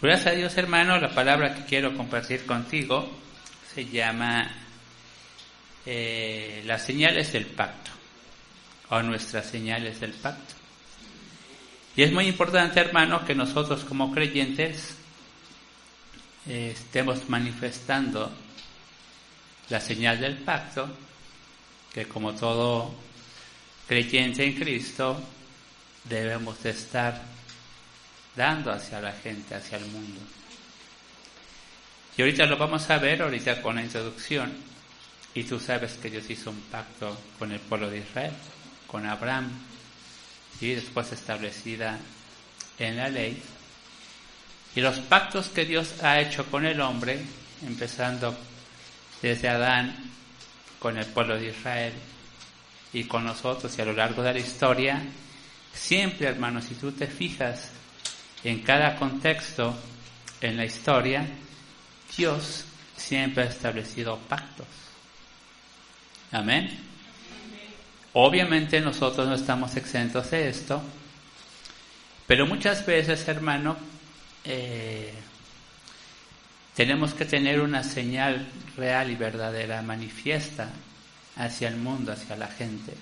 Gracias a Dios, hermano, la palabra que quiero compartir contigo se llama las señales del pacto, o nuestras señales del pacto. Y es muy importante, hermano, que nosotros como creyentes estemos manifestando la señal del pacto, que como todo creyente en Cristo debemos de estar dando hacia la gente, hacia el mundo. Y ahorita lo vamos a ver, ahorita con la introducción. Y tú sabes que Dios hizo un pacto con el pueblo de Israel, con Abraham, y después establecida en la ley. Y los pactos que Dios ha hecho con el hombre, empezando desde Adán, con el pueblo de Israel, y con nosotros, y a lo largo de la historia, siempre, hermanos, si tú te fijas en cada contexto en la historia, Dios siempre ha establecido pactos. Amén. Obviamente nosotros no estamos exentos de esto, pero muchas veces, hermano, tenemos que tener una señal real y verdadera, manifiesta hacia el mundo, hacia la gente,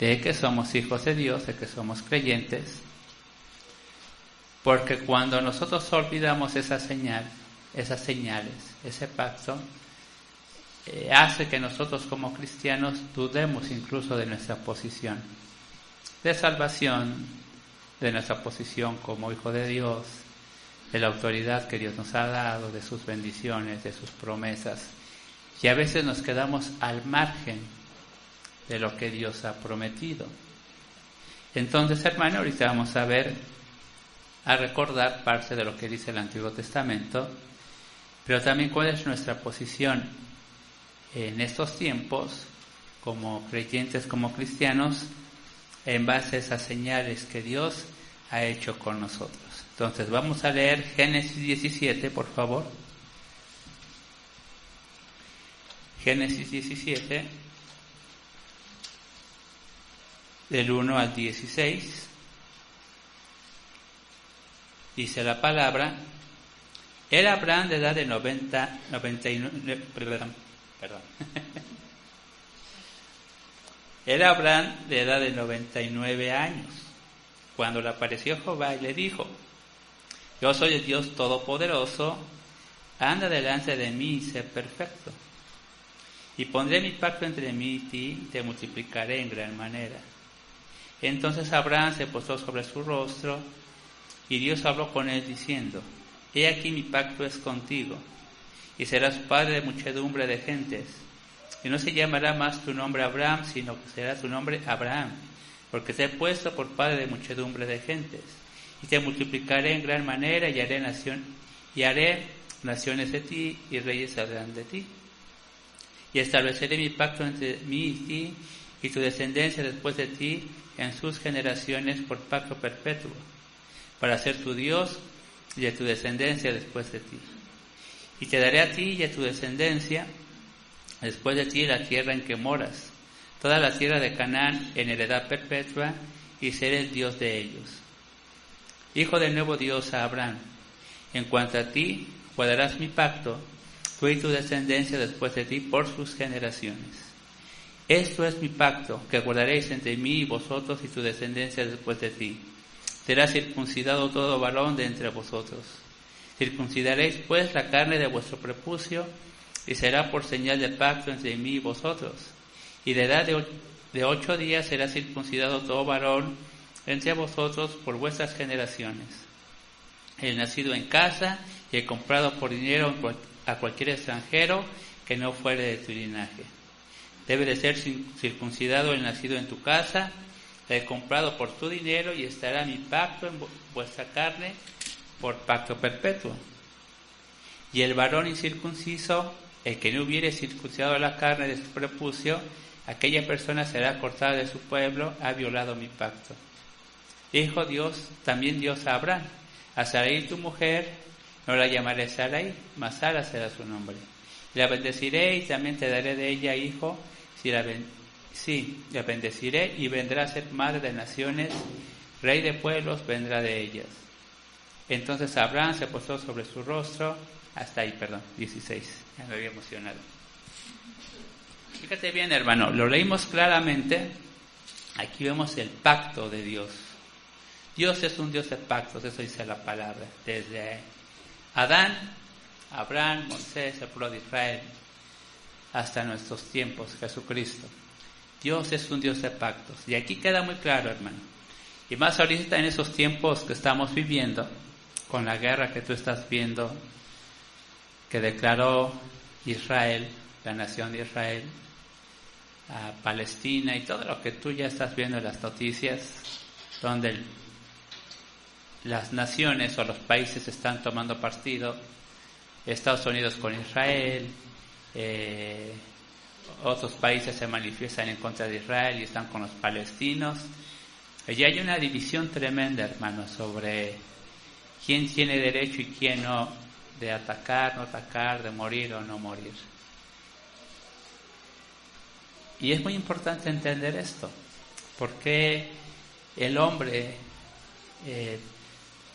de que somos hijos de Dios, de que somos creyentes, porque cuando nosotros olvidamos esa señal, esas señales, ese pacto, hace que nosotros como cristianos dudemos incluso de nuestra posición de salvación, de nuestra posición como hijo de Dios, de la autoridad que Dios nos ha dado, de sus bendiciones, de sus promesas, y a veces nos quedamos al margen de lo que Dios ha prometido. Entonces, hermano, ahorita vamos a recordar parte de lo que dice el Antiguo Testamento, pero también cuál es nuestra posición en estos tiempos, como creyentes, como cristianos, en base a esas señales que Dios ha hecho con nosotros. Entonces vamos a leer Génesis 17, por favor. Génesis 17, del 1 al 16. Dice la palabra: era Abraham de edad de 99, Era Abraham de edad de 99 años, cuando le apareció Jehová y le dijo: yo soy el Dios Todopoderoso, anda delante de mí y sé perfecto. Y pondré mi pacto entre mí y ti, y te multiplicaré en gran manera. Entonces Abraham se postró sobre su rostro, y Dios habló con él diciendo: he aquí mi pacto es contigo, y serás padre de muchedumbre de gentes. Y no se llamará más tu nombre Abraham, sino que será tu nombre Abraham, porque te he puesto por padre de muchedumbre de gentes. Y te multiplicaré en gran manera, y haré naciones de ti, y reyes saldrán de ti. Y estableceré mi pacto entre mí y ti, y tu descendencia después de ti, en sus generaciones, por pacto perpetuo, para ser tu Dios y de tu descendencia después de ti. Y te daré a ti y a tu descendencia después de ti la tierra en que moras, toda la tierra de Canaán en heredad perpetua, y seré el Dios de ellos. Dijo de nuevo Dios a Abraham: en cuanto a ti, guardarás mi pacto, tú y tu descendencia después de ti por sus generaciones. Esto es mi pacto, que guardaréis entre mí y vosotros y tu descendencia después de ti. Será circuncidado todo varón de entre vosotros. Circuncidaréis pues la carne de vuestro prepucio, y será por señal de pacto entre mí y vosotros. Y de edad de 8 días será circuncidado todo varón entre vosotros por vuestras generaciones. El nacido en casa y el comprado por dinero a cualquier extranjero que no fuere de tu linaje. Debe de ser circuncidado el nacido en tu casa, el comprado por tu dinero, y estará mi pacto en vuestra carne por pacto perpetuo. Y el varón incircunciso, el que no hubiere circuncidado la carne de su prepucio, aquella persona será cortada de su pueblo, ha violado mi pacto. Dijo también Dios a Abraham: a Sarai tu mujer no la llamaré Sarai, mas Sara será su nombre. La bendeciré y también te daré de ella hijo, la bendeciré y vendrá a ser madre de naciones, rey de pueblos vendrá de ellas. Entonces Abraham se posó sobre su rostro, hasta ahí, 16, ya me había emocionado. Fíjate bien, hermano, lo leímos claramente, aquí vemos el pacto de Dios. Dios es un Dios de pactos, eso dice la palabra, desde Adán, Abraham, Moisés, el pueblo de Israel, hasta nuestros tiempos, Jesucristo. Dios es un Dios de pactos, y aquí queda muy claro, hermano. Y más ahorita en esos tiempos que estamos viviendo, con la guerra que tú estás viendo, que declaró Israel, la nación de Israel, a Palestina y todo lo que tú ya estás viendo en las noticias, donde las naciones o los países están tomando partido, Estados Unidos con Israel, otros países se manifiestan en contra de Israel y están con los palestinos. Y hay una división tremenda, hermano, sobre quién tiene derecho y quién no, de atacar, no atacar, de morir o no morir. Y es muy importante entender esto, porque el hombre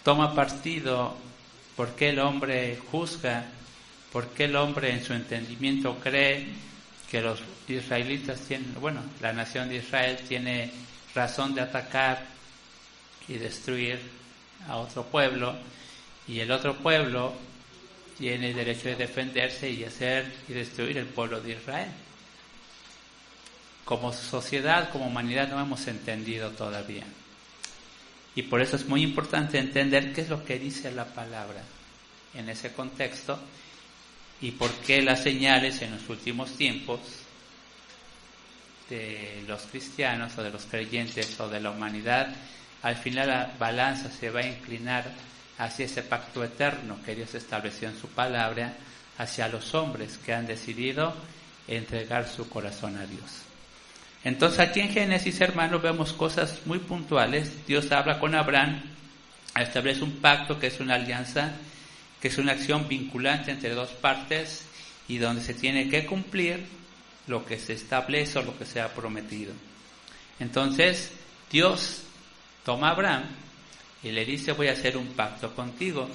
toma partido, por qué el hombre juzga, por qué el hombre en su entendimiento cree que los israelitas tienen, la nación de Israel tiene razón de atacar y destruir a otro pueblo, y el otro pueblo tiene el derecho de defenderse y hacer y destruir el pueblo de Israel. Como sociedad, como humanidad, no hemos entendido todavía. Y por eso es muy importante entender qué es lo que dice la palabra en ese contexto y por qué las señales en los últimos tiempos de los cristianos o de los creyentes o de la humanidad, al final la balanza se va a inclinar hacia ese pacto eterno que Dios estableció en su palabra, hacia los hombres que han decidido entregar su corazón a Dios. Entonces aquí en Génesis, hermanos, vemos cosas muy puntuales. Dios habla con Abraham, establece un pacto que es una alianza, que es una acción vinculante entre dos partes y donde se tiene que cumplir lo que se establece o lo que se ha prometido. Entonces Dios toma a Abraham y le dice: voy a hacer un pacto contigo.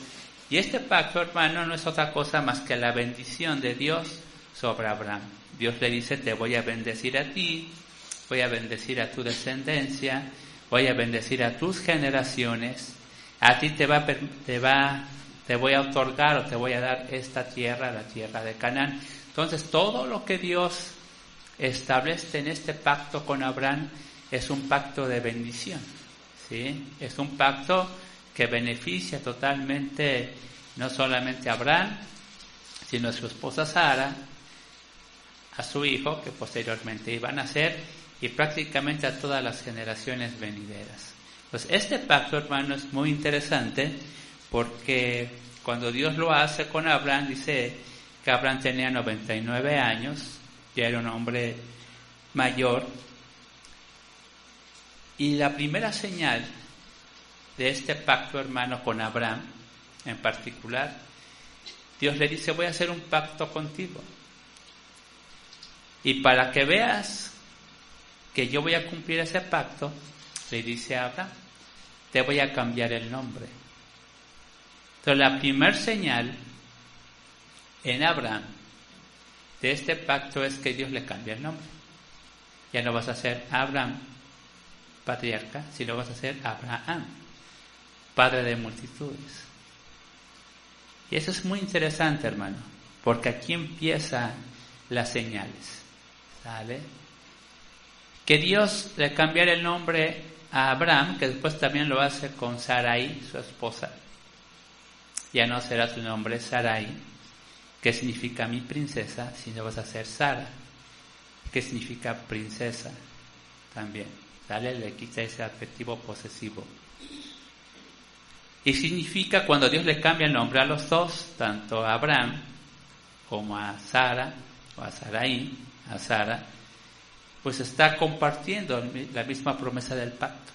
Y este pacto, hermano, no es otra cosa más que la bendición de Dios sobre Abraham. Dios le dice: te voy a bendecir a ti, voy a bendecir a tu descendencia, voy a bendecir a tus generaciones, a ti te voy a otorgar o te voy a dar esta tierra, la tierra de Canaán. Entonces todo lo que Dios establece en este pacto con Abraham es un pacto de bendición, ¿sí? Es un pacto que beneficia totalmente no solamente a Abraham, sino a su esposa Sara, a su hijo, que posteriormente iba a nacer, y prácticamente a todas las generaciones venideras. Pues este pacto, hermano, es muy interesante, porque cuando Dios lo hace con Abraham, dice que Abraham tenía 99 años, ya era un hombre mayor, y la primera señal de este pacto, hermano, con Abraham en particular, Dios le dice: voy a hacer un pacto contigo, y para que veas que yo voy a cumplir ese pacto, le dice a Abraham: te voy a cambiar el nombre. Entonces la primera señal en Abraham de este pacto es que Dios le cambia el nombre. Ya no vas a ser Abraham, patriarca, sino vas a ser Abraham, padre de multitudes. Y eso es muy interesante, hermano, porque aquí empiezan las señales, ¿sale? Que Dios le cambiara el nombre a Abraham, que después también lo hace con Sarai, su esposa. Ya no será su nombre Sarai, que significa mi princesa, sino vas a ser Sara, que significa princesa también, ¿sale? Le quita ese adjetivo posesivo. Y significa, cuando Dios le cambia el nombre a los dos, tanto a Abraham como a Sara, o a Sarai, a Sara, pues está compartiendo la misma promesa del pacto.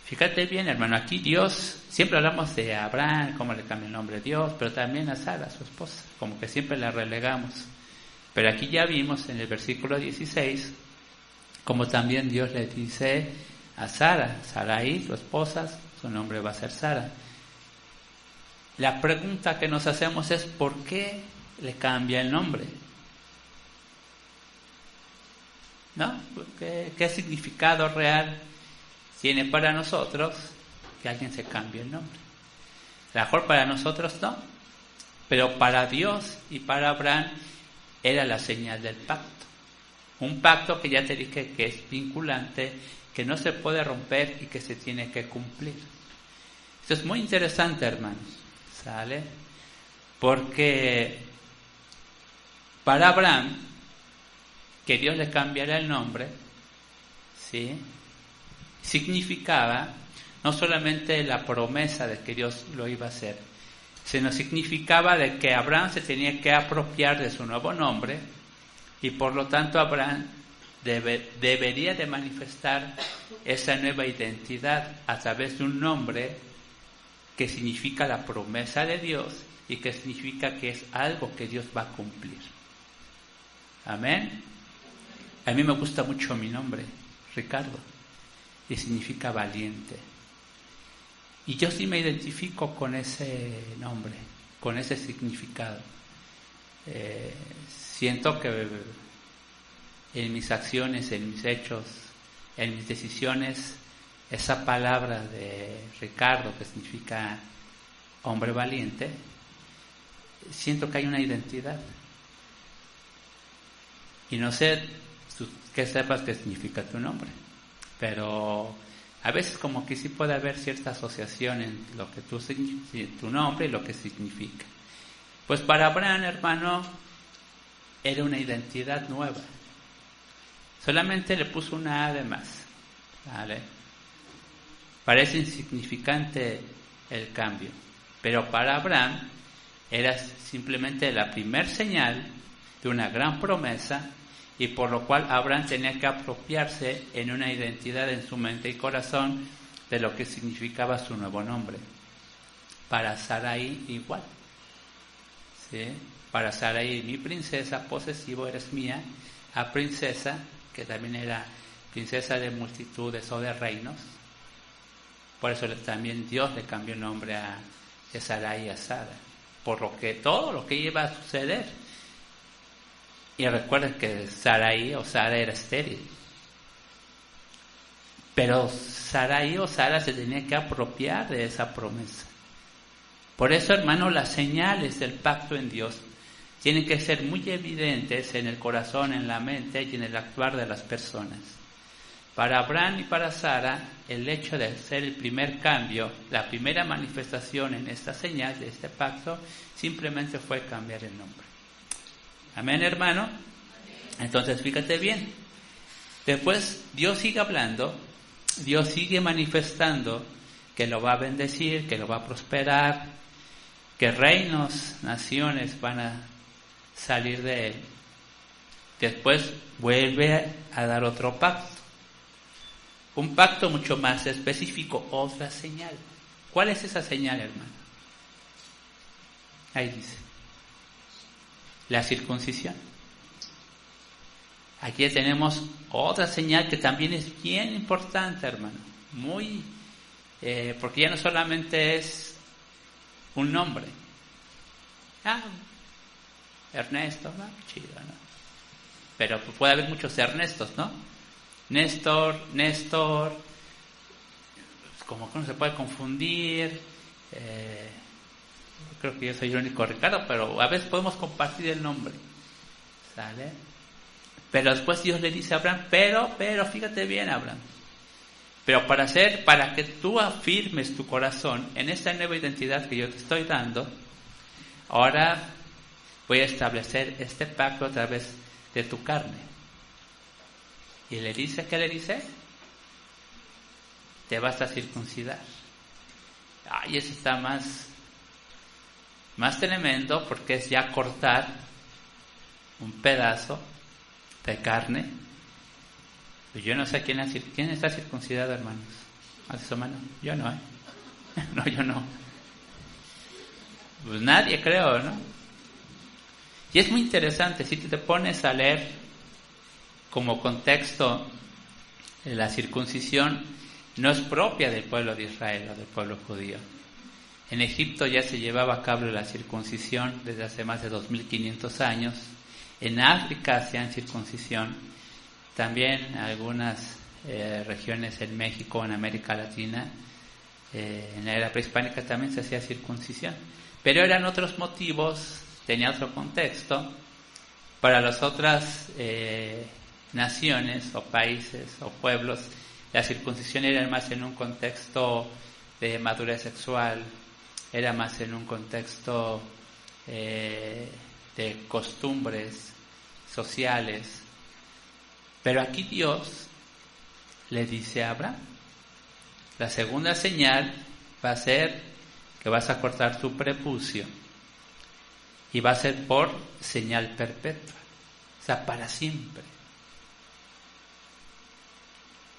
Fíjate bien, hermano, aquí Dios, siempre hablamos de Abraham, cómo le cambia el nombre a Dios, pero también a Sara, su esposa, como que siempre la relegamos. Pero aquí ya vimos en el versículo 16, como también Dios le dice a Sara, Sarai, su esposa, su nombre va a ser Sara. La pregunta que nos hacemos es ¿por qué le cambia el nombre? ¿No? ¿Qué significado real tiene para nosotros que alguien se cambie el nombre? A lo mejor para nosotros no, pero para Dios y para Abraham era la señal del pacto. Un pacto que ya te dije que es vinculante, que no se puede romper y que se tiene que cumplir. Esto es muy interesante, hermanos, ¿sale? Porque para Abraham, que Dios le cambiara el nombre, ¿sí?, significaba no solamente la promesa de que Dios lo iba a hacer, sino significaba de que Abraham se tenía que apropiar de su nuevo nombre y por lo tanto Abraham debería de manifestar esa nueva identidad a través de un nombre que significa la promesa de Dios y que significa que es algo que Dios va a cumplir. Amén. A mí me gusta mucho mi nombre, Ricardo, y significa valiente. Y yo sí me identifico con ese nombre, con ese significado. Siento que en mis acciones, en mis hechos, en mis decisiones, esa palabra de Ricardo, que significa hombre valiente, siento que hay una identidad. Y no sé que sepas qué significa tu nombre, pero a veces como que sí puede haber cierta asociación en lo que tu nombre y lo que significa. Pues para Abraham, hermano, era una identidad nueva. Solamente le puso una A de más, ¿vale? Parece insignificante el cambio, pero para Abraham era simplemente la primer señal de una gran promesa, y por lo cual Abraham tenía que apropiarse en una identidad en su mente y corazón de lo que significaba su nuevo nombre. Para Sarai igual, ¿sí? Para Sarai, mi princesa, posesivo eres mía, a princesa, que también era princesa de multitudes o de reinos. Por eso también Dios le cambió el nombre de Sarai a Sara, por lo que todo lo que iba a suceder. Y recuerden que Sarai o Sara era estéril. Pero Sarai o Sara se tenía que apropiar de esa promesa. Por eso, hermano, las señales del pacto en Dios tienen que ser muy evidentes en el corazón, en la mente y en el actuar de las personas. Para Abraham y para Sara, el hecho de ser el primer cambio, la primera manifestación en esta señal de este pacto, simplemente fue cambiar el nombre. Amén, hermano. Entonces, fíjate bien. Después, Dios sigue hablando, Dios sigue manifestando que lo va a bendecir, que lo va a prosperar, que reinos, naciones van a salir de él. Después vuelve a dar otro pacto. Un pacto mucho más específico, otra señal. ¿Cuál es esa señal, hermano? Ahí dice. La circuncisión. Aquí tenemos otra señal que también es bien importante, hermano. Muy, porque ya no solamente es un nombre. Ernesto, ¿no? Chido, ¿no? Pero puede haber muchos Ernestos, ¿no? Néstor, como que no se puede confundir. Creo que yo soy el único Ricardo, pero a veces podemos compartir el nombre, ¿sale? Pero después Dios le dice a Abraham, pero fíjate bien, Abraham, pero para que tú afirmes tu corazón en esta nueva identidad que yo te estoy dando, ahora voy a establecer este pacto a través de tu carne. Y le dice, ¿qué le dice? Te vas a circuncidar. Ay, eso está más tremendo, porque es ya cortar un pedazo de carne. Yo no sé quién está circuncidado, hermanos. ¿Hace su mano? Yo no, ¿eh? No, yo no. Pues nadie, creo, ¿no? Y es muy interesante, si te pones a leer como contexto, la circuncisión no es propia del pueblo de Israel o del pueblo judío. En Egipto ya se llevaba a cabo la circuncisión desde hace más de 2500 años. En África hacían circuncisión. También en algunas regiones en México, en América Latina, en la era prehispánica también se hacía circuncisión. Pero eran otros motivos, tenía otro contexto. Para las otras naciones o países o pueblos, la circuncisión era más en un contexto de madurez sexual, era más en un contexto de costumbres sociales. Pero aquí Dios le dice a Abraham, la segunda señal va a ser que vas a cortar tu prepucio y va a ser por señal perpetua, o sea, para siempre.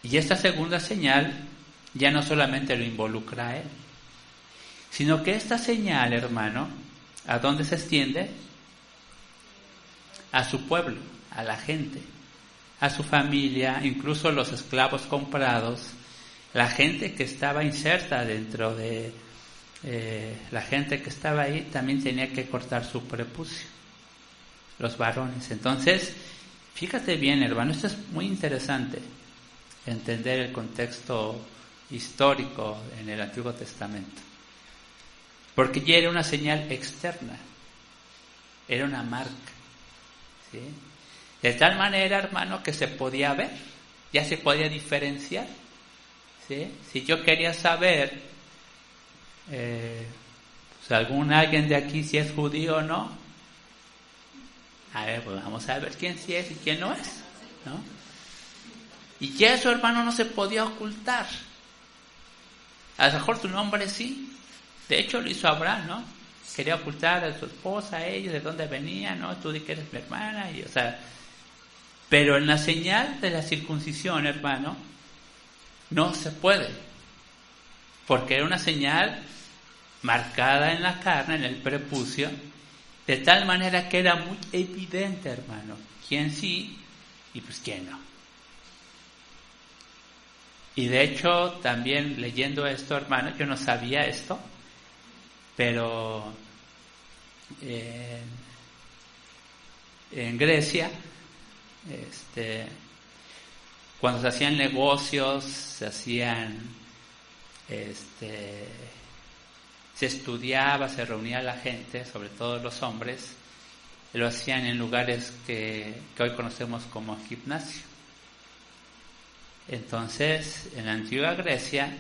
Y esta segunda señal ya no solamente lo involucra a él, sino que esta señal, hermano, ¿a dónde se extiende? A su pueblo, a la gente, a su familia, incluso los esclavos comprados, la gente que estaba inserta dentro de la gente que estaba ahí también tenía que cortar su prepucio, los varones. Entonces, fíjate bien, hermano, esto es muy interesante, entender el contexto histórico en el Antiguo Testamento, porque ya era una señal externa, era una marca, ¿sí? De tal manera, hermano, que se podía ver, ya se podía diferenciar, ¿sí? Si yo quería saber alguien de aquí si es judío o no, a ver, pues vamos a ver quién sí es y quién no es, ¿no? Y ya eso, hermano, no se podía ocultar. A lo mejor tu nombre sí, de hecho lo hizo Abraham, ¿no? Quería ocultar a su esposa, a ellos, de dónde venía, ¿no? Tú di que eres mi hermana, y, o sea, pero en la señal de la circuncisión, hermano, no se puede, porque era una señal marcada en la carne, en el prepucio, de tal manera que era muy evidente, hermano, quién sí y pues quién no. Y de hecho, también leyendo esto, hermano, yo no sabía esto, pero en Grecia, cuando se hacían negocios, se estudiaba, se reunía la gente, sobre todo los hombres, lo hacían en lugares que hoy conocemos como gimnasio. Entonces, en la antigua Grecia,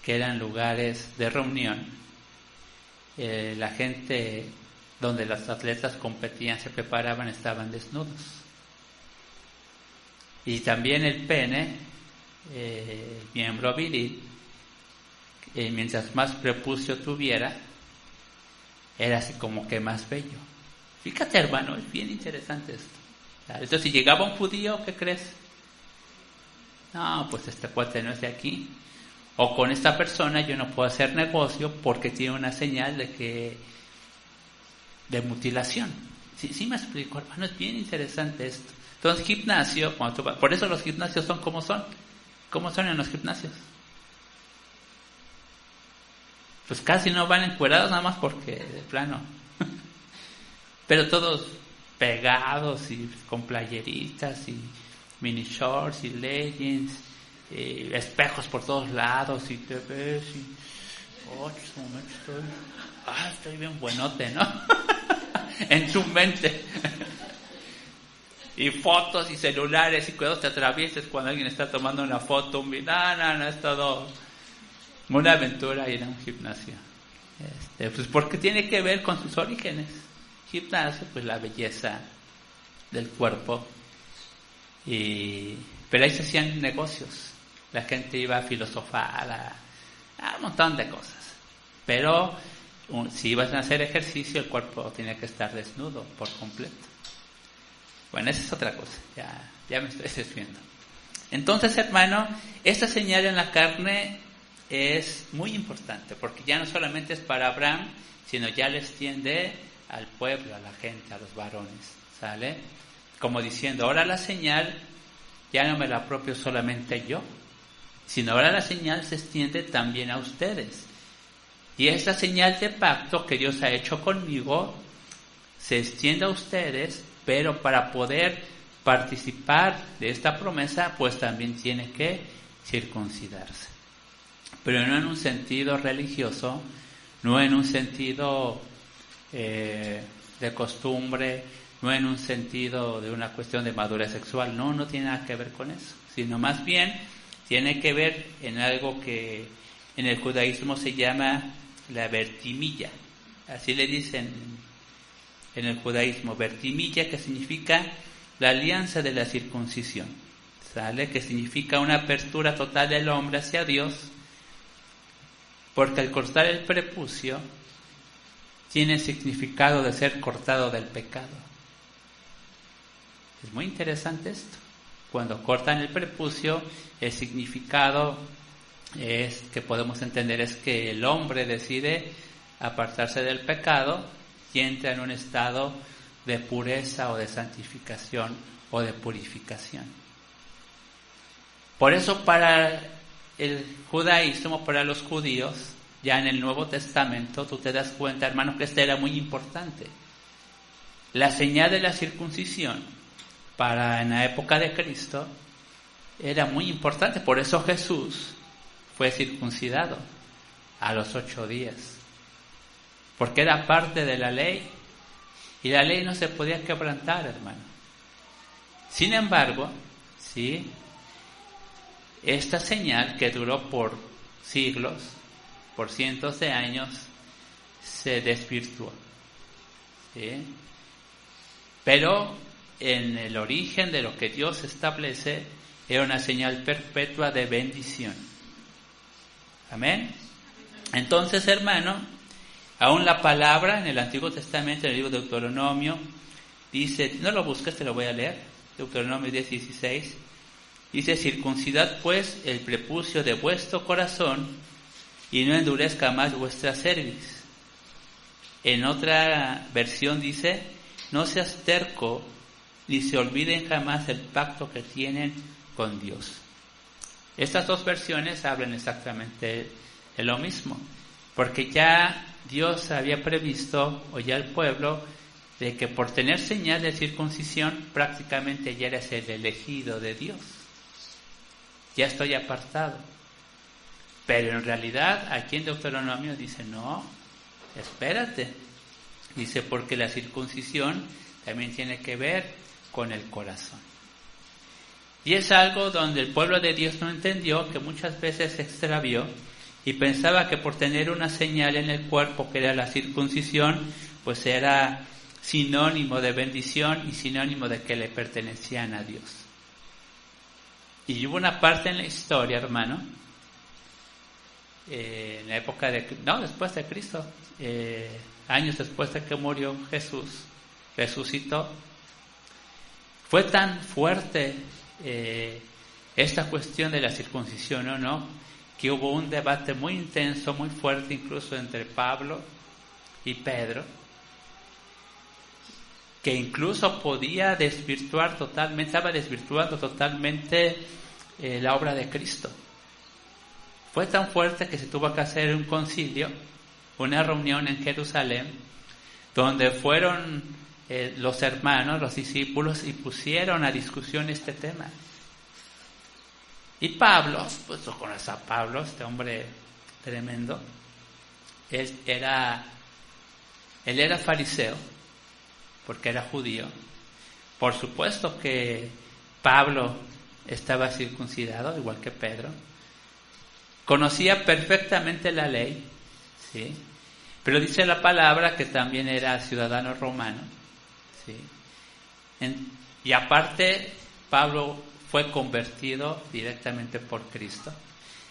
que eran lugares de reunión, la gente donde los atletas competían, se preparaban, estaban desnudos. Y también el pene, el miembro viril, mientras más prepucio tuviera, era así como que más bello. Fíjate, hermano, es bien interesante esto. Entonces, si llegaba un judío, ¿qué crees? No, pues este cuate no es de aquí. O con esta persona yo no puedo hacer negocio porque tiene una señal de mutilación. Sí me explico, hermano, es bien interesante esto. Entonces, gimnasio, por eso los gimnasios son como son. ¿Cómo son en los gimnasios? Pues casi no van encuerados nada más porque, de plano. Pero todos pegados y con playeritas y mini shorts y leggings, espejos por todos lados y te ves y este momento estoy bien buenote, ¿no? En tu mente. Y fotos y celulares y cuidado te atravieses cuando alguien está tomando una foto, no, es todo una aventura ir a un gimnasio. Pues porque tiene que ver con sus orígenes. Gimnasio, pues la belleza del cuerpo. Pero ahí se hacían negocios, la gente iba a filosofar, a un montón de cosas, pero si ibas a hacer ejercicio el cuerpo tenía que estar desnudo por completo. Bueno, esa es otra cosa, ya me estoy desviando. Entonces, hermano, esta señal en la carne es muy importante, porque ya no solamente es para Abraham, sino ya le extiende al pueblo, a la gente, a los varones, ¿sale? Como diciendo, ahora la señal ya no me la apropio solamente yo, sino ahora la señal se extiende también a ustedes. Y esta señal de pacto que Dios ha hecho conmigo se extiende a ustedes, pero para poder participar de esta promesa, pues también tiene que circuncidarse. Pero no en un sentido religioso, no en un sentido de costumbre, no en un sentido de una cuestión de madurez sexual, no tiene nada que ver con eso, sino más bien tiene que ver en algo que en el judaísmo se llama la vertimilla, así le dicen en el judaísmo, vertimilla, que significa la alianza de la circuncisión, ¿sale? Que significa una apertura total del hombre hacia Dios, porque al cortar el prepucio tiene el significado de ser cortado del pecado. Es muy interesante esto. Cuando cortan el prepucio, el significado es que podemos entender es que el hombre decide apartarse del pecado y entra en un estado de pureza o de santificación o de purificación. Por eso para el judaísmo, para los judíos, ya en el Nuevo Testamento, tú te das cuenta, hermano, que esto era muy importante. La señal de la circuncisión en la época de Cristo era muy importante. Por eso Jesús fue circuncidado a los 8 días, porque era parte de la ley y la ley no se podía quebrantar, hermano. Sin embargo, ¿sí?, esta señal que duró por siglos, por cientos de años, se desvirtuó, ¿sí? Pero en el origen de lo que Dios establece era una señal perpetua de bendición. Amén. Entonces, hermano, aún la palabra en el Antiguo Testamento, en el libro de Deuteronomio, dice, no lo busques, te lo voy a leer, Deuteronomio 10:16, dice, circuncidad pues el prepucio de vuestro corazón y no endurezca más vuestra cerviz. En otra versión dice, no seas terco ni se olviden jamás el pacto que tienen con Dios. Estas dos versiones hablan exactamente de lo mismo, porque ya Dios había previsto, o ya el pueblo, de que por tener señal de circuncisión prácticamente ya eres el elegido de Dios. Ya estoy apartado. Pero en realidad aquí en Deuteronomio dice, no, espérate. Dice, porque la circuncisión también tiene que ver con el corazón. Y es algo donde el pueblo de Dios no entendió, que muchas veces se extravió y pensaba que por tener una señal en el cuerpo que era la circuncisión, pues era sinónimo de bendición y sinónimo de que le pertenecían a Dios. Y hubo una parte en la historia, hermano, en la época después de Cristo, años después de que murió Jesús, resucitó. Fue tan fuerte esta cuestión de la circuncisión o no, que hubo un debate muy intenso, muy fuerte, incluso entre Pablo y Pedro, que incluso podía desvirtuar totalmente, estaba desvirtuando totalmente la obra de Cristo. Fue tan fuerte que se tuvo que hacer un concilio, una reunión en Jerusalén, donde fueron los hermanos, los discípulos, y pusieron a discusión este tema. Y Pablo, pues tú conoces a Pablo, este hombre tremendo, él era fariseo, porque era judío. Por supuesto que Pablo estaba circuncidado, igual que Pedro. Conocía perfectamente la ley, ¿sí? Pero dice la palabra que también era ciudadano romano, ¿sí? Y aparte, Pablo fue convertido directamente por Cristo.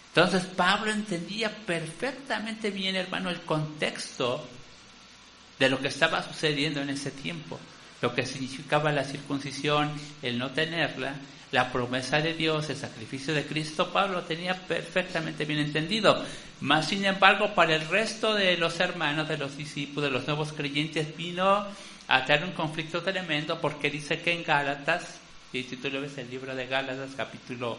Entonces, Pablo entendía perfectamente bien, hermano, el contexto de lo que estaba sucediendo en ese tiempo, lo que significaba la circuncisión, el no tenerla, la promesa de Dios, el sacrificio de Cristo. Pablo tenía perfectamente bien entendido. Mas, sin embargo, para el resto de los hermanos, de los discípulos, de los nuevos creyentes, vino a traer un conflicto tremendo, porque dice que en Gálatas, y si tú lo ves el libro de Gálatas, capítulo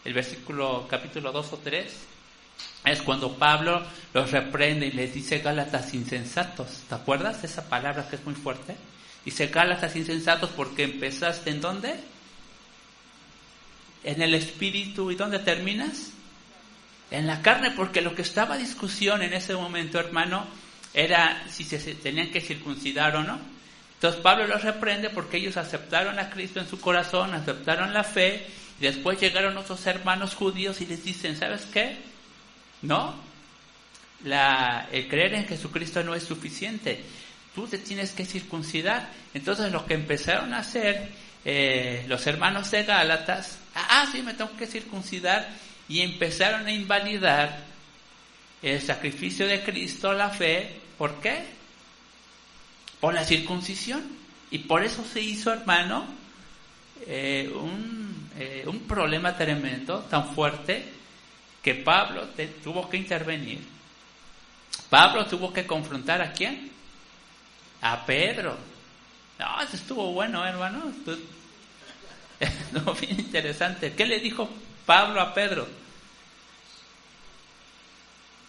2 o 3, es cuando Pablo los reprende y les dice Gálatas insensatos. ¿Te acuerdas de esa palabra que es muy fuerte? Dice Gálatas insensatos porque empezaste ¿en dónde? En el espíritu. ¿Y dónde terminas? En la carne, porque lo que estaba en discusión en ese momento, hermano, era si se tenían que circuncidar o no. Entonces Pablo los reprende porque ellos aceptaron a Cristo en su corazón, aceptaron la fe, y después llegaron otros hermanos judíos y les dicen, ¿sabes qué? No, el creer en Jesucristo no es suficiente, tú te tienes que circuncidar. Entonces lo que empezaron a hacer los hermanos de Gálatas, sí, me tengo que circuncidar, y empezaron a invalidar el sacrificio de Cristo, la fe. ¿Por qué? Por la circuncisión. Y por eso se hizo, hermano, un problema tremendo, tan fuerte, que Pablo tuvo que intervenir. Pablo tuvo que confrontar ¿a quién? A Pedro. No, eso estuvo bueno, hermano. Estuvo bien interesante. ¿Qué le dijo Pablo a Pedro?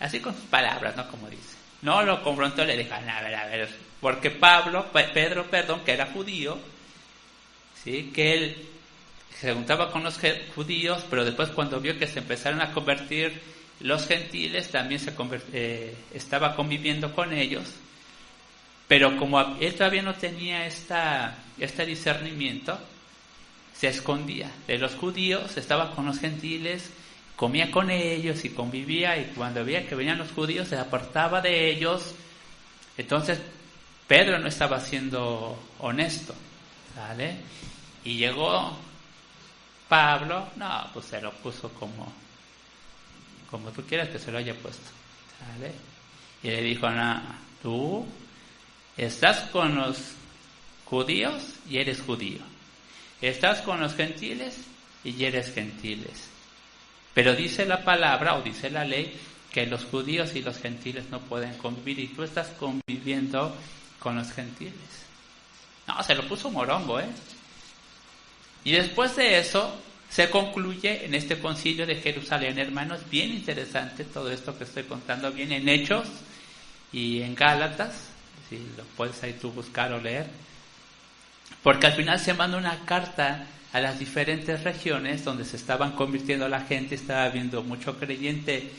Así con sus palabras, ¿no? Como dice. No lo confrontó, le dijo, a ver, porque Pedro, que era judío, ¿sí? Que él se juntaba con los judíos, pero después cuando vio que se empezaron a convertir los gentiles, también estaba conviviendo con ellos, pero como él todavía no tenía este discernimiento, se escondía de los judíos, estaba con los gentiles, comía con ellos y convivía, y cuando veía que venían los judíos se apartaba de ellos. Entonces Pedro no estaba siendo honesto, ¿vale? Y llegó Pablo, pues se lo puso como tú quieras que se lo haya puesto, ¿vale? Y le dijo, tú estás con los judíos y eres judío, estás con los gentiles y eres gentiles. Pero dice la palabra, o dice la ley, que los judíos y los gentiles no pueden convivir, y tú estás conviviendo con los gentiles. Se lo puso morongo, Y después de eso, se concluye en este concilio de Jerusalén, hermanos. Bien interesante todo esto que estoy contando, bien en Hechos y en Gálatas, si lo puedes ahí tú buscar o leer. Porque al final se manda una carta a las diferentes regiones donde se estaban convirtiendo la gente, estaba habiendo mucho creyente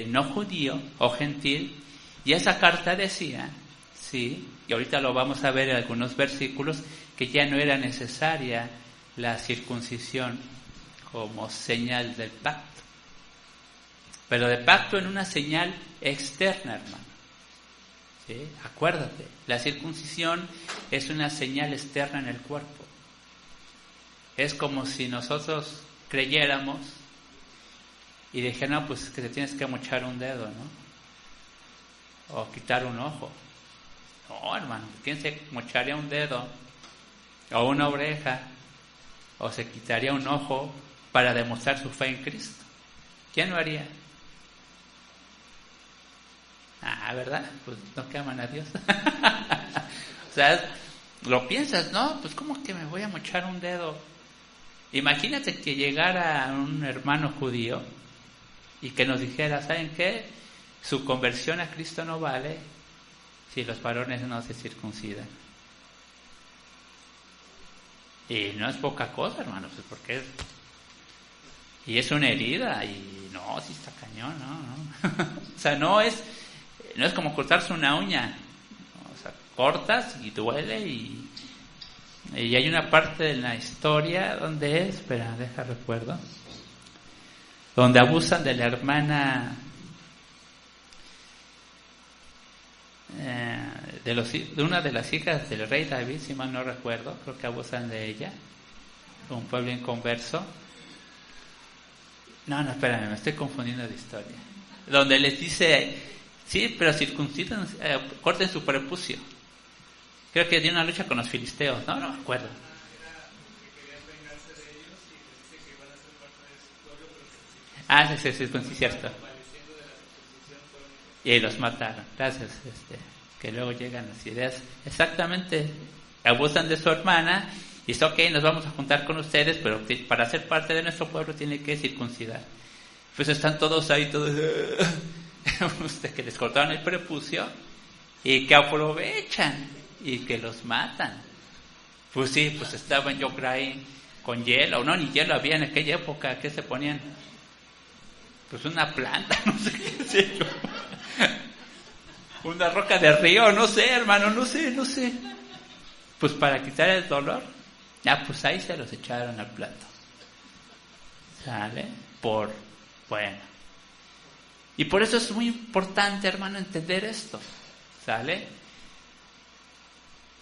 no judío o gentil, y esa carta decía, sí, y ahorita lo vamos a ver en algunos versículos, que ya no era necesaria la circuncisión como señal del pacto, pero de pacto en una señal externa, hermano. ¿Sí? Acuérdate, la circuncisión es una señal externa en el cuerpo. Es como si nosotros creyéramos y dijeran, pues que te tienes que mochar un dedo, ¿no? O quitar un ojo. No, hermano, ¿quién se mocharía un dedo? O una oreja, o se quitaría un ojo para demostrar su fe en Cristo. ¿Quién lo haría? ¿Verdad? Pues no que aman a Dios. O sea, lo piensas, ¿no? Pues ¿cómo que me voy a mochar un dedo? Imagínate que llegara un hermano judío y que nos dijera, ¿saben qué? Su conversión a Cristo no vale si los varones no se circuncidan. Y no es poca cosa, hermanos, porque y es una herida, y no, sí está cañón, no. O sea, no es como cortarse una uña, ¿no? O sea, cortas y duele, y hay una parte de la historia donde recuerdo, donde abusan de la hermana de una de las hijas del rey David, si mal no recuerdo, creo que abusan de ella, un pueblo inconverso. No, espérame, me estoy confundiendo de historia. Donde les dice, sí, pero circuncidan, corten su prepucio. Creo que dio una lucha con los filisteos, no me acuerdo. Sí, cierto. Y los mataron. Gracias, que luego llegan las ideas. Exactamente, abusan de su hermana. Y es ok, nos vamos a juntar con ustedes, pero para ser parte de nuestro pueblo tiene que circuncidar. Pues están todos ahí, todos que les cortaron el prepucio y que aprovechan y que los matan. Pues sí, pues estaban yo creo ahí con hielo, no, ni hielo había en aquella época. ¿Qué se ponían? Pues una planta, no sé qué sé yo. Una roca de río, no sé, hermano, no sé. Pues para quitar el dolor, ya pues ahí se los echaron al plato. ¿Sale? Bueno. Y por eso es muy importante, hermano, entender esto. ¿Sale?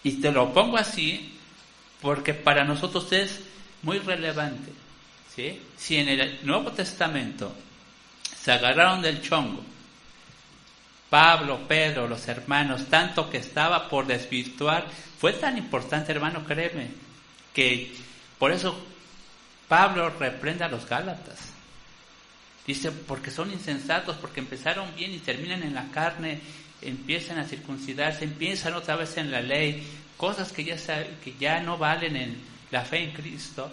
Y te lo pongo así porque para nosotros es muy relevante. ¿Sí? Si en el Nuevo Testamento se agarraron del chongo Pablo, Pedro, los hermanos, tanto que estaba por desvirtuar, fue tan importante, hermano, créeme, que por eso Pablo reprende a los Gálatas. Dice, porque son insensatos, porque empezaron bien y terminan en la carne, empiezan a circuncidarse, empiezan otra vez en la ley, cosas que ya no valen en la fe en Cristo.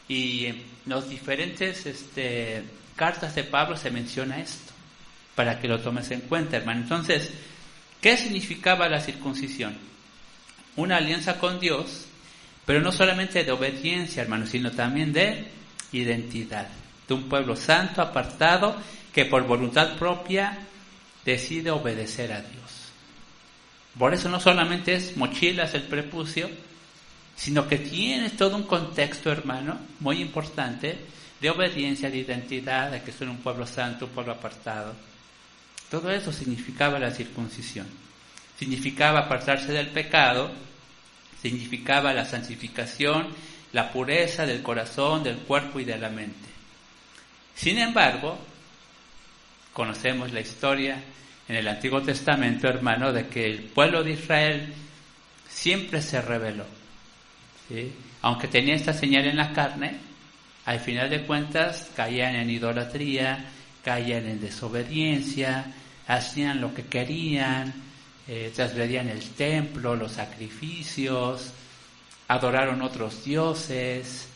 Y en las diferentes cartas de Pablo se menciona esto, para que lo tomes en cuenta, hermano. Entonces, ¿qué significaba la circuncisión? Una alianza con Dios, pero no solamente de obediencia, hermano, sino también de identidad, de un pueblo santo, apartado, que por voluntad propia decide obedecer a Dios. Por eso no solamente es mochilas el prepucio, sino que tiene todo un contexto, hermano, muy importante, de obediencia, de identidad, de que son un pueblo santo, un pueblo apartado. Todo eso significaba la circuncisión. Significaba apartarse del pecado, significaba la santificación, la pureza del corazón, del cuerpo y de la mente. Sin embargo, conocemos la historia en el Antiguo Testamento, hermano, de que el pueblo de Israel siempre se rebeló. ¿Sí? Aunque tenía esta señal en la carne, al final de cuentas caían en idolatría, caían en desobediencia, hacían lo que querían, trasgredían el templo, los sacrificios, adoraron otros dioses.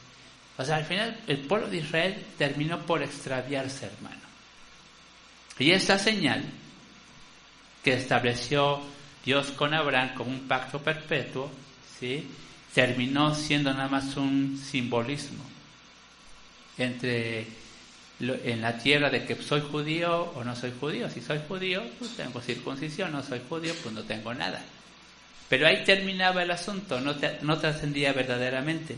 O sea, al final el pueblo de Israel terminó por extraviarse, hermano. Y esta señal que estableció Dios con Abraham como un pacto perpetuo, ¿sí?, terminó siendo nada más un simbolismo en la tierra de que soy judío o no soy judío. Si soy judío, pues tengo circuncisión; no soy judío, pues no tengo nada. Pero ahí terminaba el asunto, no trascendía verdaderamente.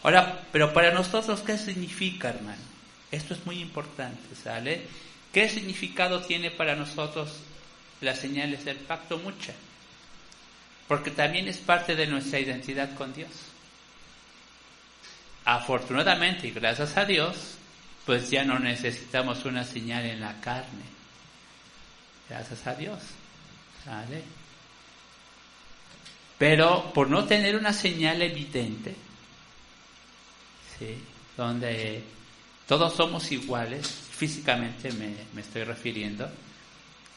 Ahora, pero para nosotros, ¿qué significa, hermano? Esto es muy importante, ¿sale? ¿Qué significado tiene para nosotros las señales del pacto? Mucha. Porque también es parte de nuestra identidad con Dios. Afortunadamente y gracias a Dios, pues ya no necesitamos una señal en la carne. Gracias a Dios. ¿Sale? Pero por no tener una señal evidente, ¿sí?, donde todos somos iguales, físicamente me estoy refiriendo,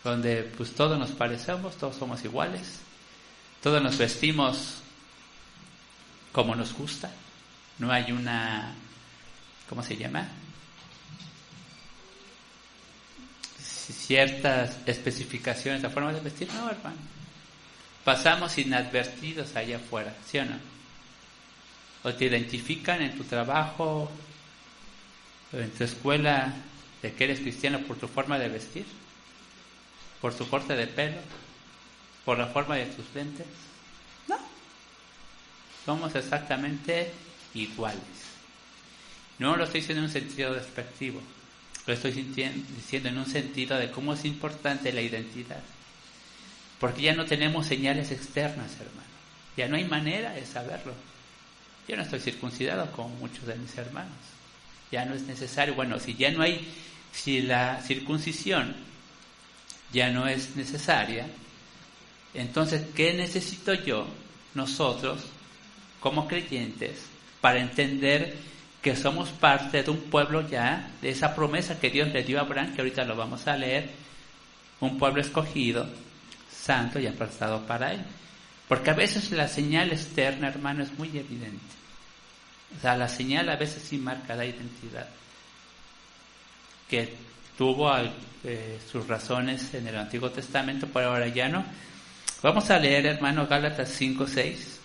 donde pues todos nos parecemos, todos somos iguales, todos nos vestimos como nos gusta, no hay una, ¿cómo se llama?, ciertas especificaciones, la forma de vestir, no, hermano. Pasamos inadvertidos allá afuera, ¿sí o no? O te identifican en tu trabajo, o en tu escuela, de que eres cristiano por tu forma de vestir, por tu corte de pelo, por la forma de tus lentes. No. Somos exactamente iguales. No lo estoy diciendo en un sentido despectivo, lo estoy diciendo en un sentido de cómo es importante la identidad. Porque ya no tenemos señales externas, hermano. Ya no hay manera de saberlo. Yo no estoy circuncidado como muchos de mis hermanos. Ya no es necesario. Bueno, si la circuncisión ya no es necesaria, entonces, ¿qué necesito nosotros, como creyentes, para entender que somos parte de un pueblo ya, de esa promesa que Dios le dio a Abraham, que ahorita lo vamos a leer, un pueblo escogido, santo y apartado para él? Porque a veces la señal externa, hermano, es muy evidente. O sea, la señal a veces sí marca la identidad. que tuvo sus razones en el Antiguo Testamento, pero ahora ya no. Vamos a leer, hermano, Gálatas 5:6.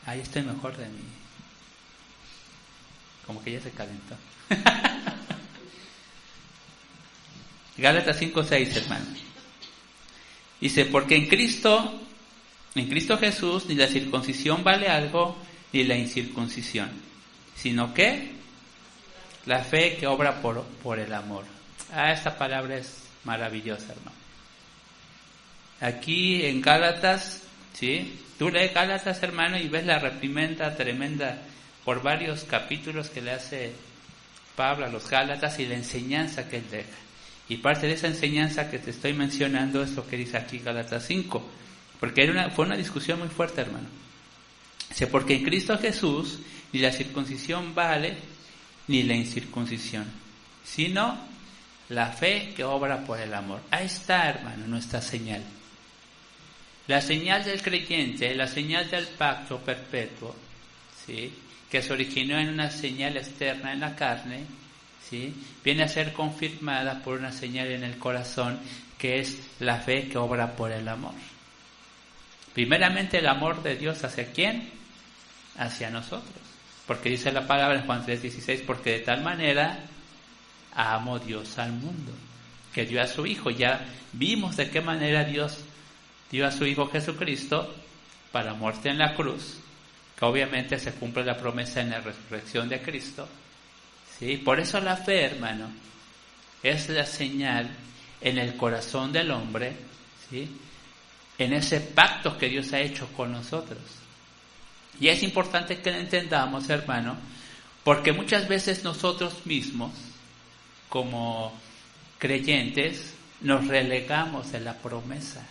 Ahí estoy mejor de mí. Como que ya se calentó. Gálatas 5:6, hermano. Dice, porque en Cristo Jesús, ni la circuncisión vale algo, ni la incircuncisión, sino que la fe que obra por el amor. Esta palabra es maravillosa, hermano. Aquí en Gálatas, ¿sí? Tú lees Gálatas, hermano, y ves la reprimenda tremenda por varios capítulos que le hace Pablo a los Gálatas y la enseñanza que él deja. Y parte de esa enseñanza que te estoy mencionando es lo que dice aquí Gálatas 5, porque fue una discusión muy fuerte, hermano. Dice, porque en Cristo Jesús ni la circuncisión vale, ni la incircuncisión, sino la fe que obra por el amor. Ahí está, hermano, nuestra señal. La señal del creyente, la señal del pacto perpetuo, ¿sí?, que se originó en una señal externa en la carne, ¿sí?, viene a ser confirmada por una señal en el corazón, que es la fe que obra por el amor. Primeramente el amor de Dios, ¿hacia quién? Hacia nosotros. Porque dice la palabra en Juan 3:16, porque de tal manera amó Dios al mundo, que dio a su Hijo. Ya vimos de qué manera Dios dio a su Hijo Jesucristo para muerte en la cruz, que obviamente se cumple la promesa en la resurrección de Cristo, ¿sí? Por eso la fe, hermano, es la señal en el corazón del hombre, ¿sí?, en ese pacto que Dios ha hecho con nosotros. Y es importante que lo entendamos, hermano, porque muchas veces nosotros mismos, como creyentes, nos relegamos de la promesa.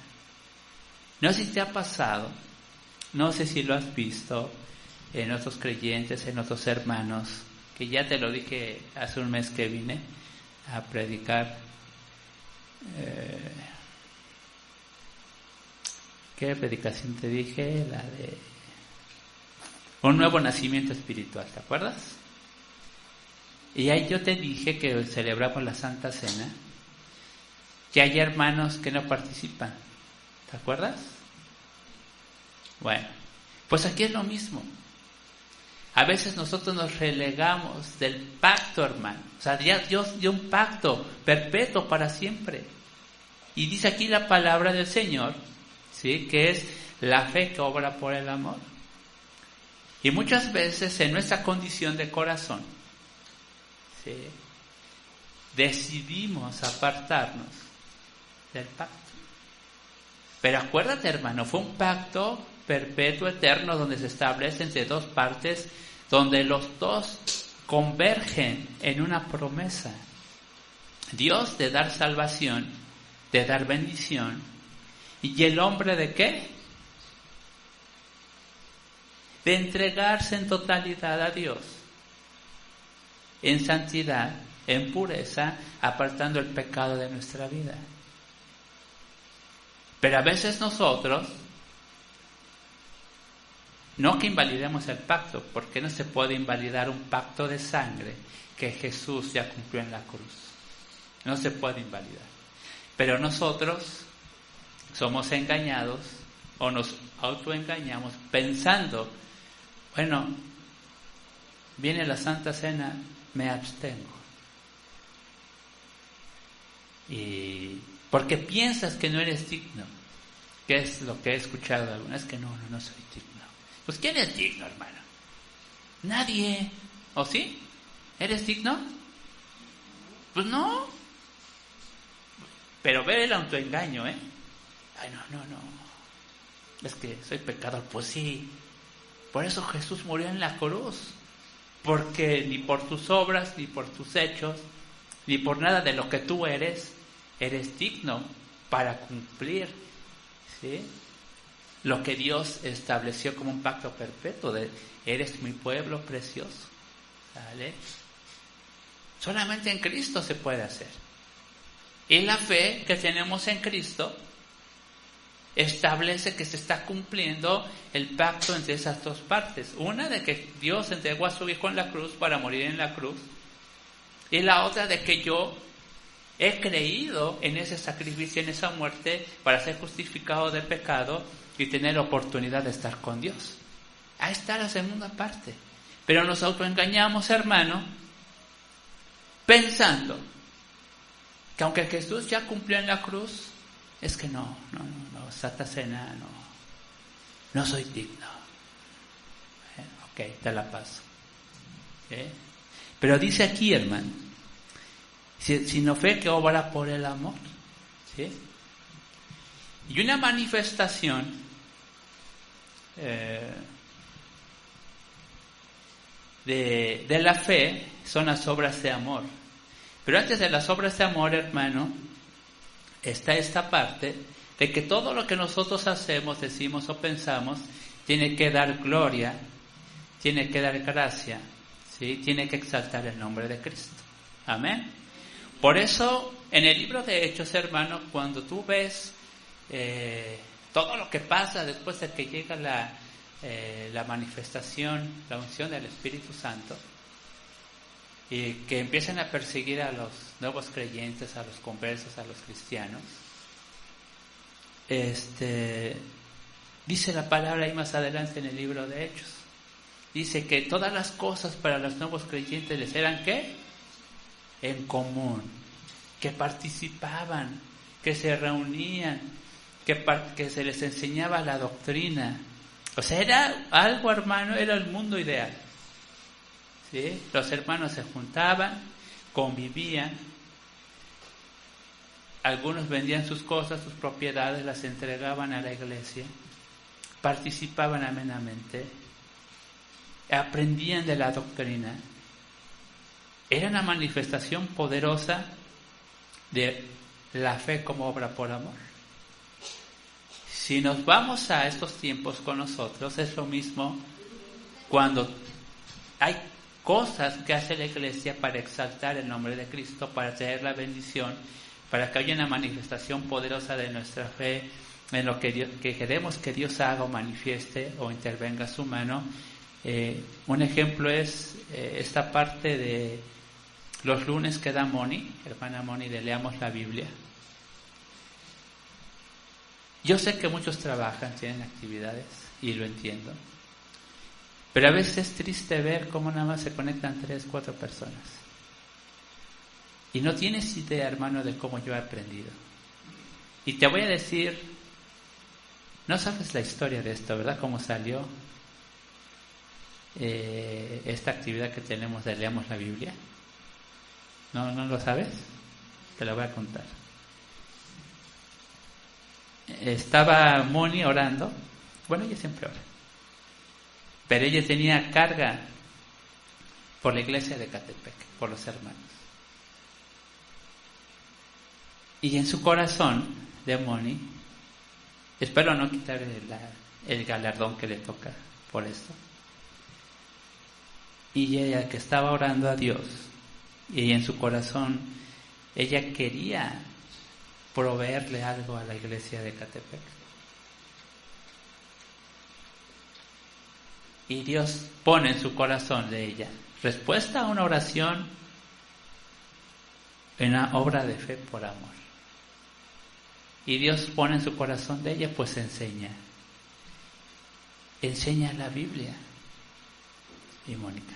No sé si te ha pasado, no sé si lo has visto en otros creyentes, en otros hermanos, que ya te lo dije hace un mes que vine a predicar. ¿Qué predicación te dije? La de un nuevo nacimiento espiritual, ¿te acuerdas? Y ahí yo te dije que celebramos la Santa Cena, que hay hermanos que no participan, ¿te acuerdas? Bueno, pues aquí es lo mismo. A veces nosotros nos relegamos del pacto, hermano. O sea, Dios dio un pacto perpetuo para siempre. Y dice aquí la palabra del Señor, ¿sí?, que es la fe que obra por el amor. Y muchas veces en nuestra condición de corazón, ¿sí?, decidimos apartarnos del pacto. Pero acuérdate, hermano, fue un pacto perpetuo, eterno, donde se establece entre dos partes, donde los dos convergen en una promesa. Dios de dar salvación, de dar bendición, y el hombre ¿de qué? De entregarse en totalidad a Dios, en santidad, en pureza, apartando el pecado de nuestra vida. Pero a veces nosotros, no que invalidemos el pacto, porque no se puede invalidar un pacto de sangre que Jesús ya cumplió en la cruz. No se puede invalidar. Pero nosotros somos engañados o nos autoengañamos pensando, bueno, viene la Santa Cena, me abstengo. Y porque piensas que no eres digno, que es lo que he escuchado de algunas, que no soy digno. Pues ¿quién es digno, hermano? Nadie. ¿O sí? ¿Eres digno? Pues no. Pero ve el autoengaño, ¿eh? Ay, no. Es que soy pecador. Pues sí. Por eso Jesús murió en la cruz. Porque ni por tus obras, ni por tus hechos, ni por nada de lo que tú eres digno para cumplir, ¿sí?, lo que Dios estableció como un pacto perpetuo de eres mi pueblo precioso. ¿Vale? Solamente en Cristo se puede hacer. Y la fe que tenemos en Cristo establece que se está cumpliendo el pacto entre esas dos partes. Una de que Dios entregó a su Hijo en la cruz para morir en la cruz, y la otra de que yo he creído en ese sacrificio, en esa muerte, para ser justificado de pecado y tener oportunidad de estar con Dios. Ahí está la segunda parte. Pero nos autoengañamos, hermano, pensando que aunque Jesús ya cumplió en la cruz, es que no, Santa Cena, no soy digno. Ok, te la paso. Pero dice aquí, hermano, sino fe que obra por el amor. ¿Sí? Y una manifestación de la fe son las obras de amor. Pero antes de las obras de amor, hermano, está esta parte de que todo lo que nosotros hacemos, decimos o pensamos, tiene que dar gloria, tiene que dar gracia, ¿sí? Tiene que exaltar el nombre de Cristo. Amén. Por eso, en el libro de Hechos, hermano, cuando tú ves todo lo que pasa después de que llega la manifestación, la unción del Espíritu Santo, y que empiezan a perseguir a los nuevos creyentes, a los conversos, a los cristianos, dice la palabra ahí más adelante en el libro de Hechos, dice que todas las cosas para los nuevos creyentes les eran ¿qué? En común, que participaban, que se reunían, que se les enseñaba la doctrina. O sea, era algo, hermano, era el mundo ideal. ¿Sí? Los hermanos se juntaban, convivían, algunos vendían sus cosas, sus propiedades, las entregaban a la iglesia, participaban amenamente, aprendían de la doctrina. Era una manifestación poderosa de la fe como obra por amor. Si nos vamos a estos tiempos con nosotros, es lo mismo cuando hay cosas que hace la iglesia para exaltar el nombre de Cristo, para traer la bendición, para que haya una manifestación poderosa de nuestra fe en lo que queremos que Dios haga o manifieste o intervenga su mano. Un ejemplo es esta parte de los lunes que da Moni, hermana Moni, de Leamos la Biblia. Yo sé que muchos trabajan, tienen actividades, y lo entiendo. Pero a veces es triste ver cómo nada más se conectan 3, 4 personas. Y no tienes idea, hermano, de cómo yo he aprendido. Y te voy a decir, no sabes la historia de esto, ¿verdad? Cómo salió esta actividad que tenemos de Leamos la Biblia. ¿No lo sabes? Te la voy a contar. Estaba Moni orando. Bueno, ella siempre ora. Pero ella tenía carga por la iglesia de Catepec, por los hermanos. Y en su corazón de Moni, espero no quitarle el galardón que le toca por esto. Y ella que estaba orando a Dios, y en su corazón, ella quería proveerle algo a la iglesia de Catepec. Y Dios pone en su corazón de ella respuesta a una oración, en una obra de fe por amor. Y Dios pone en su corazón de ella, pues enseña la Biblia. Y Mónica,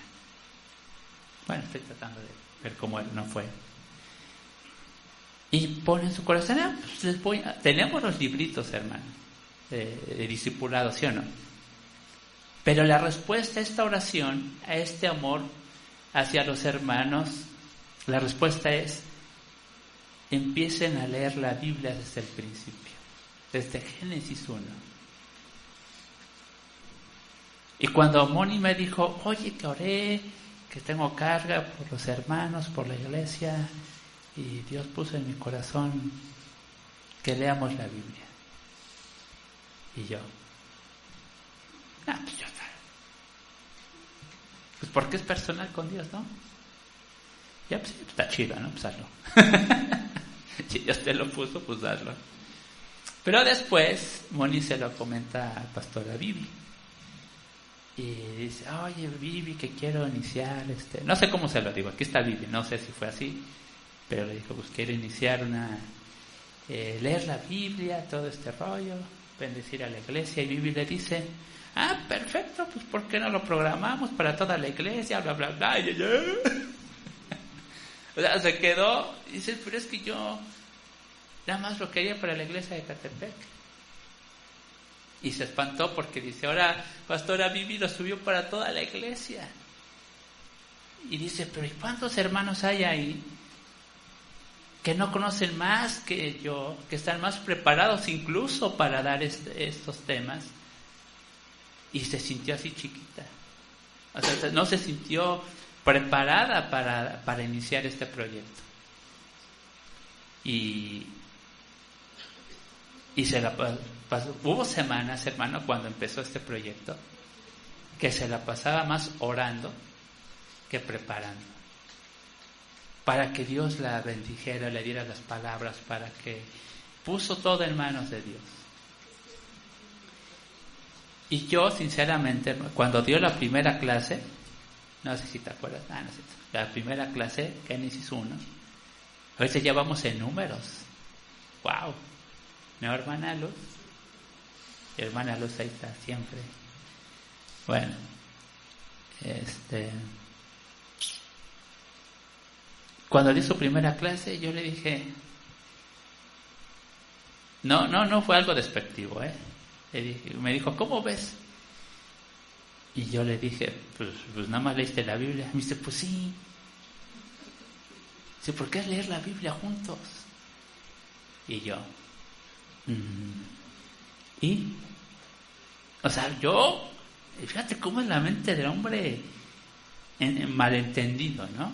bueno, estoy tratando de ver cómo no fue. Y pone en su corazón, pues tenemos los libritos, hermano, de discipulado, ¿sí o no? Pero la respuesta a esta oración, a este amor hacia los hermanos, la respuesta es: empiecen a leer la Biblia desde el principio, desde Génesis 1. Y cuando Moni me dijo, oye, que oré, que tengo carga por los hermanos, por la iglesia, y Dios puso en mi corazón que leamos la Biblia. Y yo, pues yo pues porque es personal con Dios, ¿no? Ya, pues está chido, ¿no? Pues hazlo. Si Dios te lo puso, pues hazlo. Pero después Moni se lo comenta al pastor Vivi. Y dice, oye Vivi, que quiero iniciar, no sé cómo se lo digo, aquí está Vivi, no sé si fue así, pero le dijo, pues quiero iniciar leer la Biblia, todo este rollo, bendecir a la iglesia. Y Vivi le dice, perfecto, pues ¿por qué no lo programamos para toda la iglesia? Bla, bla, bla, O sea, se quedó y dice, pero es que yo nada más lo quería para la iglesia de Ecatepec. Y se espantó porque dice, ahora pastora Vivi lo subió para toda la iglesia. Y dice, pero ¿y cuántos hermanos hay ahí que no conocen más que yo, que están más preparados incluso para dar estos temas? Y se sintió así chiquita. O sea, no se sintió preparada para iniciar este proyecto. Y se la pasó. Hubo semanas, hermano, cuando empezó este proyecto, que se la pasaba más orando que preparando, para que Dios la bendijera, le diera las palabras, para que puso todo en manos de Dios. Y yo, sinceramente, cuando dio la primera clase, no sé si te acuerdas, no sé, la primera clase, Génesis 1, a veces ya vamos en números. ¡Wow! ¿No, hermana Luz? Hermana Luz ahí está siempre. Bueno, cuando di su primera clase, yo le dije, no fue algo despectivo, me dijo, ¿cómo ves? Y yo le dije, pues nada más leíste la Biblia. Me dice, pues sí. Dice, ¿por qué leer la Biblia juntos? Y yo, ¿y? O sea, fíjate cómo es la mente del hombre en malentendido, ¿no?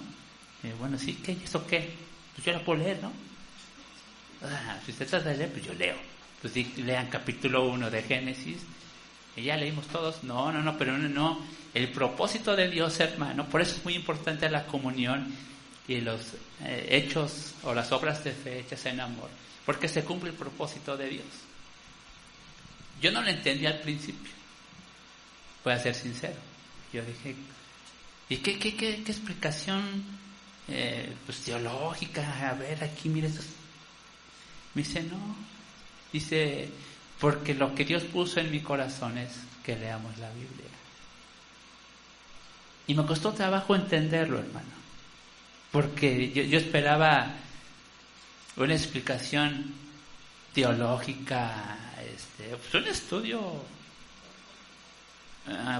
Bueno, sí, ¿qué? ¿Eso qué? Pues yo la puedo leer, ¿no? O sea, si usted trata de leer, pues yo leo. Pues sí, lean capítulo 1 de Génesis. Y ya leímos todos. No, pero no. El propósito de Dios, hermano, por eso es muy importante la comunión y los hechos o las obras de fe hechas en amor. Porque se cumple el propósito de Dios. Yo no lo entendí al principio. Voy a ser sincero. Yo dije, ¿y qué explicación pues teológica? A ver, aquí mire esto. Me dice, no. Dice, porque lo que Dios puso en mi corazón es que leamos la Biblia. Y me costó trabajo entenderlo, hermano. Porque yo esperaba una explicación teológica, pues un estudio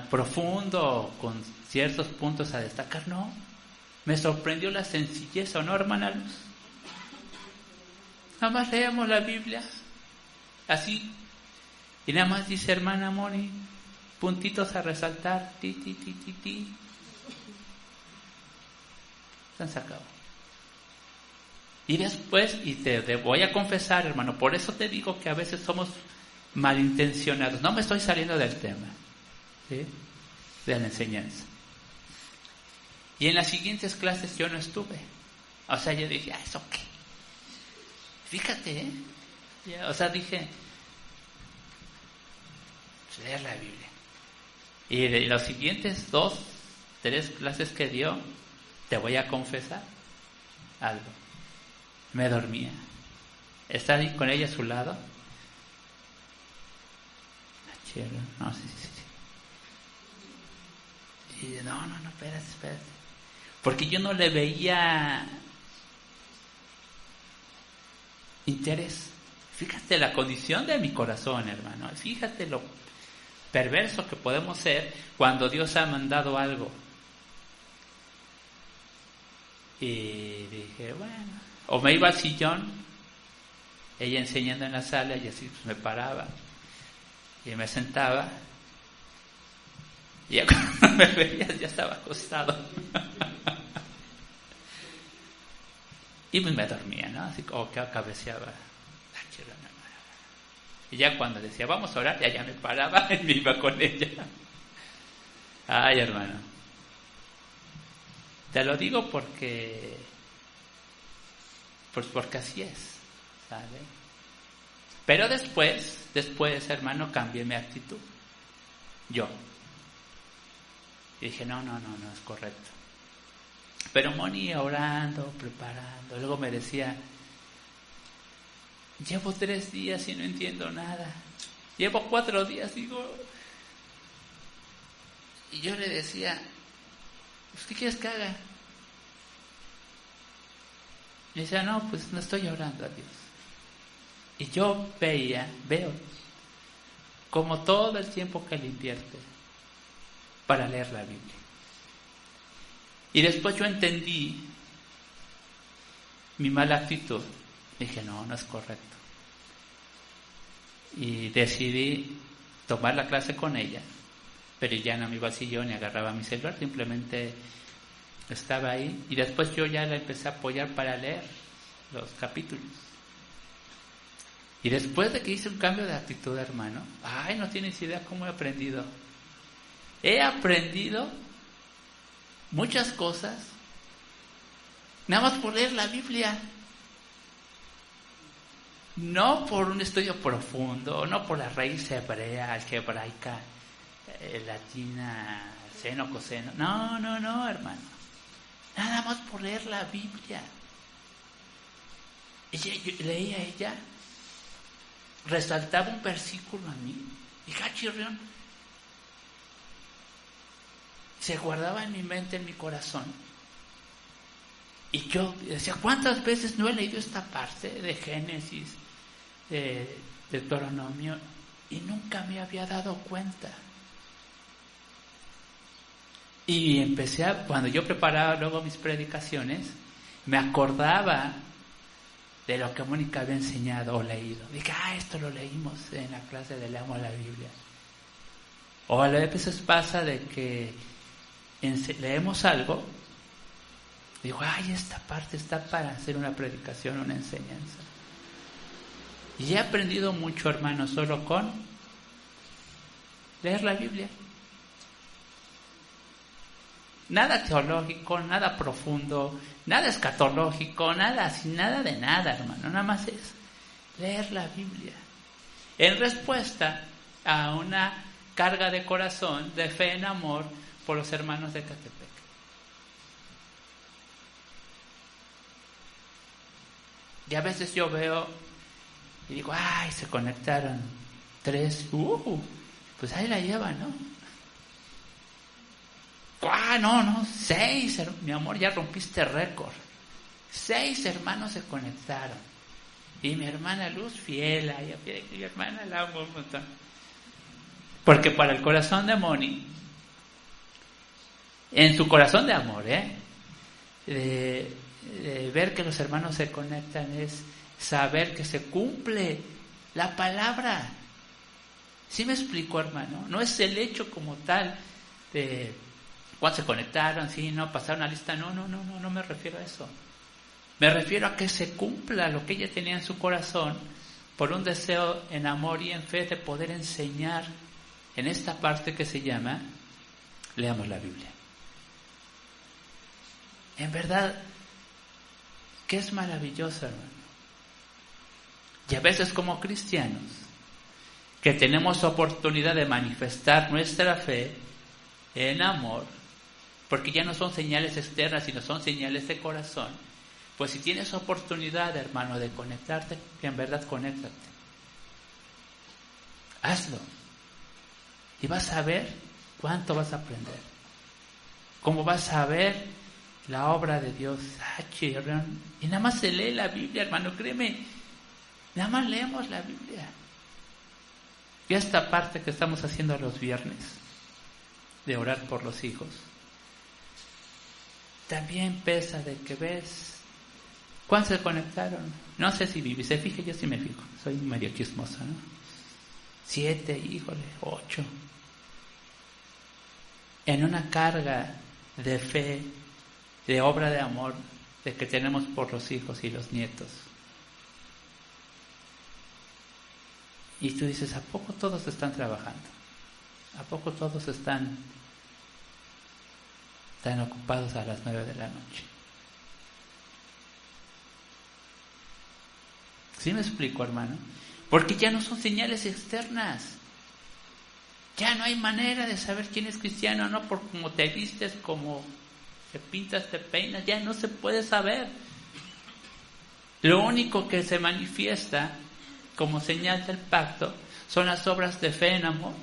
profundo con ciertos puntos a destacar. No, me sorprendió la sencillez, ¿o no, hermana Luz? Nada más leemos la Biblia así, y nada más dice hermana Moni, puntitos a resaltar, ti. Se han sacado. Y después, y te voy a confesar, hermano, por eso te digo que a veces somos malintencionados. No me estoy saliendo del tema, ¿sí?, de la enseñanza. Y en las siguientes clases yo no estuve. O sea, yo dije, ¿eso qué? Fíjate, o sea, dije, leer la Biblia. Y de los siguientes 2, 3 clases que dio, te voy a confesar algo. Me dormía. Estar ahí con ella a su lado. No, sí. Y no, espérate. Porque yo no le veía interés. Fíjate la condición de mi corazón, hermano. Fíjate lo perverso que podemos ser cuando Dios ha mandado algo. Y dije, bueno, o me iba al sillón, ella enseñando en la sala, y así pues me paraba y me sentaba, y ya cuando me veías ya estaba acostado. Y pues me dormía, ¿no? Así como que cabeceaba. Y ya cuando decía, vamos a orar, ya me paraba y me iba con ella. Ay, hermano. Te lo digo porque así es, ¿sabes? Pero después, hermano, cambié mi actitud. Yo. Y dije, no es correcto. Pero Moni orando, preparando. Luego me decía, llevo 3 días y no entiendo nada. Llevo 4 días, digo. Y yo le decía, pues, ¿qué quieres que haga? Y decía, no, pues no estoy orando a Dios. Y yo veo como todo el tiempo que le invierte para leer la Biblia. Y después yo entendí mi mala actitud. Dije, no es correcto. Y decidí tomar la clase con ella, pero ya no me iba al sillón ni agarraba mi celular, simplemente estaba ahí. Y después yo ya la empecé a apoyar para leer los capítulos. Y después de que hice un cambio de actitud, hermano, no tienes idea cómo he aprendido. He aprendido muchas cosas nada más por leer la Biblia. No por un estudio profundo, no por la raíz hebrea, algebraica, latina, seno, coseno. No, hermano. Nada más por leer la Biblia. Yo leía ella, resaltaba un versículo a mí, y cachirrión, se guardaba en mi mente, en mi corazón. Y yo decía, ¿cuántas veces no he leído esta parte de Génesis, de Deuteronomio, y nunca me había dado cuenta? Y cuando yo preparaba luego mis predicaciones, me acordaba de lo que Mónica había enseñado o leído. Dije, esto lo leímos en la clase de Leamos la Biblia. O a veces pasa de que leemos algo, digo, esta parte está para hacer una predicación, una enseñanza. Y he aprendido mucho, hermano, solo con leer la Biblia. Nada teológico, nada profundo, nada escatológico, nada de nada, hermano. Nada más es leer la Biblia. En respuesta a una carga de corazón, de fe en amor por los hermanos de Catepec. Y a veces yo veo y digo, se conectaron 3, pues ahí la llevan, ¿no? No, 6, mi amor, ya rompiste récord. 6 hermanos se conectaron. Y mi hermana Luz, fiel, mi hermana la amo un montón. Porque para el corazón de Moni, en su corazón de amor, de ver que los hermanos se conectan es saber que se cumple la palabra. ¿Sí me explico, hermano? No es el hecho como tal de cuando se conectaron, pasaron la lista, no me refiero a eso. Me refiero a que se cumpla lo que ella tenía en su corazón por un deseo en amor y en fe de poder enseñar en esta parte que se llama Leamos la Biblia. En verdad, que es maravilloso, hermano. Y a veces como cristianos, que tenemos oportunidad de manifestar nuestra fe en amor, porque ya no son señales externas, sino son señales de corazón, pues si tienes oportunidad, hermano, de conectarte, que en verdad conéctate. Hazlo. Y vas a ver cuánto vas a aprender. Cómo vas a ver la obra de Dios. Y nada más se lee la Biblia, hermano, créeme. Nada más leemos la Biblia. Y esta parte que estamos haciendo los viernes, de orar por los hijos, también pesa de que ves cuántos se conectaron. No sé si Vivi se fija, yo sí me fijo, soy medio chismoso, ¿no? 7, 8. En una carga de fe, de obra de amor, de que tenemos por los hijos y los nietos. Y tú dices, ¿a poco todos están trabajando? ¿A poco todos están ocupados a las 9 de la noche? ¿Sí me explico, hermano? Porque ya no son señales externas. Ya no hay manera de saber quién es cristiano o no por cómo te vistes, cómo te pintas, te peinas. Ya no se puede saber. Lo único que se manifiesta como señal del pacto son las obras de fe en amor.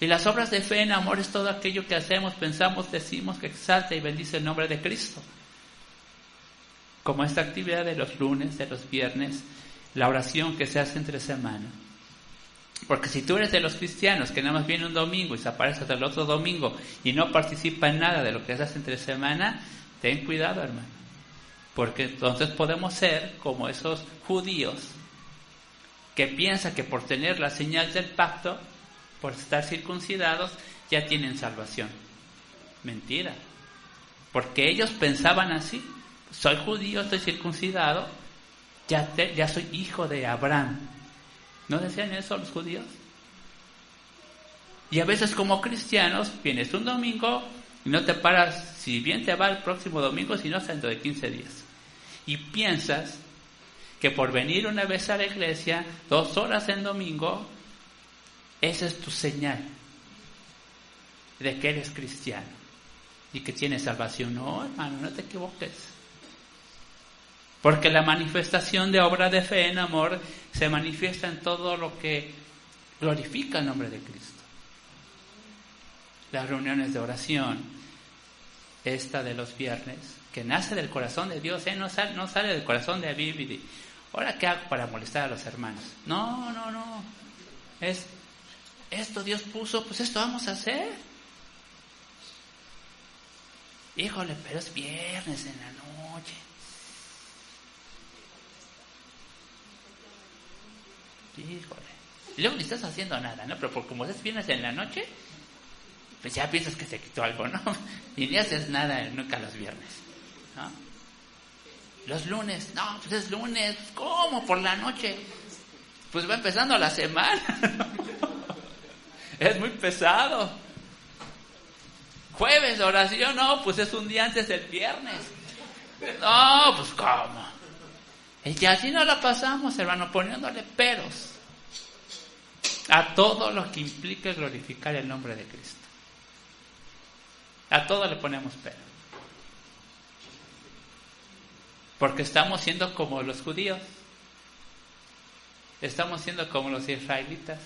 Y las obras de fe en amor es todo aquello que hacemos, pensamos, decimos, que exalta y bendice el nombre de Cristo. Como esta actividad de los lunes, de los viernes, la oración que se hace entre semana. Porque si tú eres de los cristianos que nada más viene un domingo y se aparece hasta el otro domingo y no participa en nada de lo que se hace entre semana, ten cuidado, hermano. Porque entonces podemos ser como esos judíos que piensan que por tener la señal del pacto, por estar circuncidados, ya tienen salvación. Mentira. Porque ellos pensaban así. Soy judío, estoy circuncidado, ya soy hijo de Abraham. ¿No decían eso los judíos? Y a veces como cristianos, vienes un domingo y no te paras, si bien te va el próximo domingo, si no, dentro de 15 días. Y piensas que por venir una vez a la iglesia, 2 horas en domingo, esa es tu señal de que eres cristiano y que tienes salvación. No, hermano, no te equivoques. Porque la manifestación de obra de fe en amor se manifiesta en todo lo que glorifica el nombre de Cristo. Las reuniones de oración, esta de los viernes, que nace del corazón de Dios, no sale del corazón de Abibidi. ¿Ahora qué hago para molestar a los hermanos? No. Esto Dios puso, pues esto vamos a hacer. Híjole, pero es viernes en la noche. Híjole. Y luego ni estás haciendo nada, ¿no? Pero como es viernes en la noche, pues ya piensas que se quitó algo, ¿no? Y ni haces nada nunca los viernes, ¿no? Los lunes, no, pues es lunes. ¿Cómo? Por la noche. Pues va empezando la semana. Es muy pesado. Jueves de oración, no, pues es un día antes del viernes. No, pues ¿cómo? Y así no la pasamos, hermano, poniéndole peros a todo lo que implica glorificar el nombre de Cristo. A todo le ponemos pero. Porque estamos siendo como los judíos. Estamos siendo como los israelitas.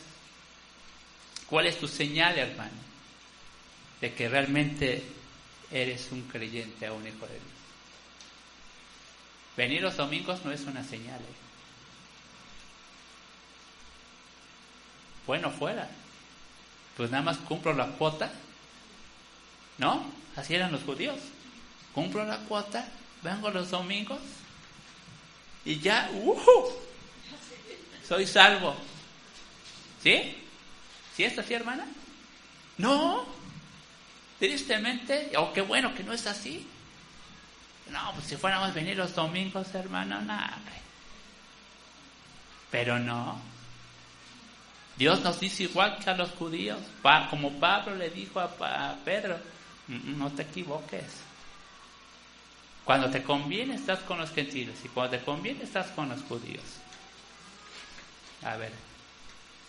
¿Cuál es tu señal, hermano? De que realmente eres un creyente o un hijo de Dios. Venir los domingos no es una señal. Bueno, fuera. Pues nada más cumplo la cuota. ¿No? Así eran los judíos. Cumplo la cuota, vengo los domingos y ya, soy salvo. ¿Sí? ¿Sí es así, hermana? No. Tristemente, o qué bueno que no es así. No, pues si fuéramos a venir los domingos, hermano, nada. Pero no. Dios nos dice igual que a los judíos, como Pablo le dijo a Pedro, no te equivoques. Cuando te conviene estás con los gentiles y cuando te conviene estás con los judíos. A ver,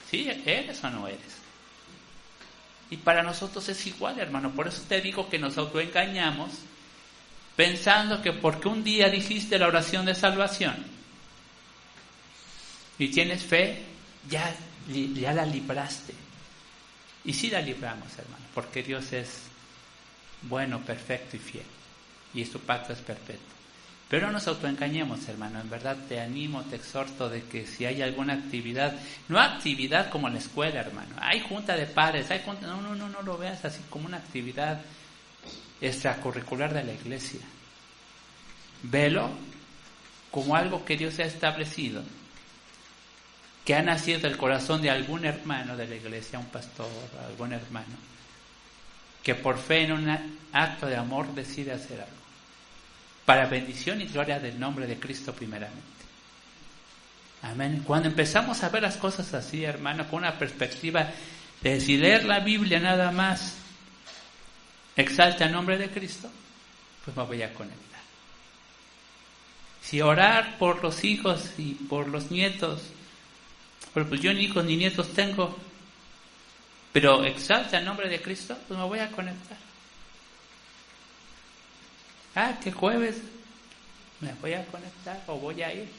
¿sí eres o no eres? Y para nosotros es igual, hermano. Por eso te digo que nos autoengañamos pensando que porque un día dijiste la oración de salvación y tienes fe, ya la libraste. Y sí la libramos, hermano, porque Dios es bueno, perfecto y fiel. Y su pacto es perpetuo. Pero no nos autoengañemos, hermano. En verdad te animo, te exhorto de que si hay alguna actividad, no actividad como en la escuela, hermano. Hay junta de padres, no lo veas así como una actividad extracurricular de la iglesia. Velo como algo que Dios ha establecido, que ha nacido del corazón de algún hermano de la iglesia, un pastor, algún hermano, que por fe en un acto de amor decide hacer algo, para bendición y gloria del nombre de Cristo primeramente. Amén. Cuando empezamos a ver las cosas así, hermano, con una perspectiva de si leer la Biblia nada más exalta el nombre de Cristo, pues me voy a conectar. Si orar por los hijos y por los nietos Pero pues yo ni hijos ni nietos tengo. Pero exalta el nombre de Cristo, pues me voy a conectar. Que jueves me voy a conectar o voy a ir.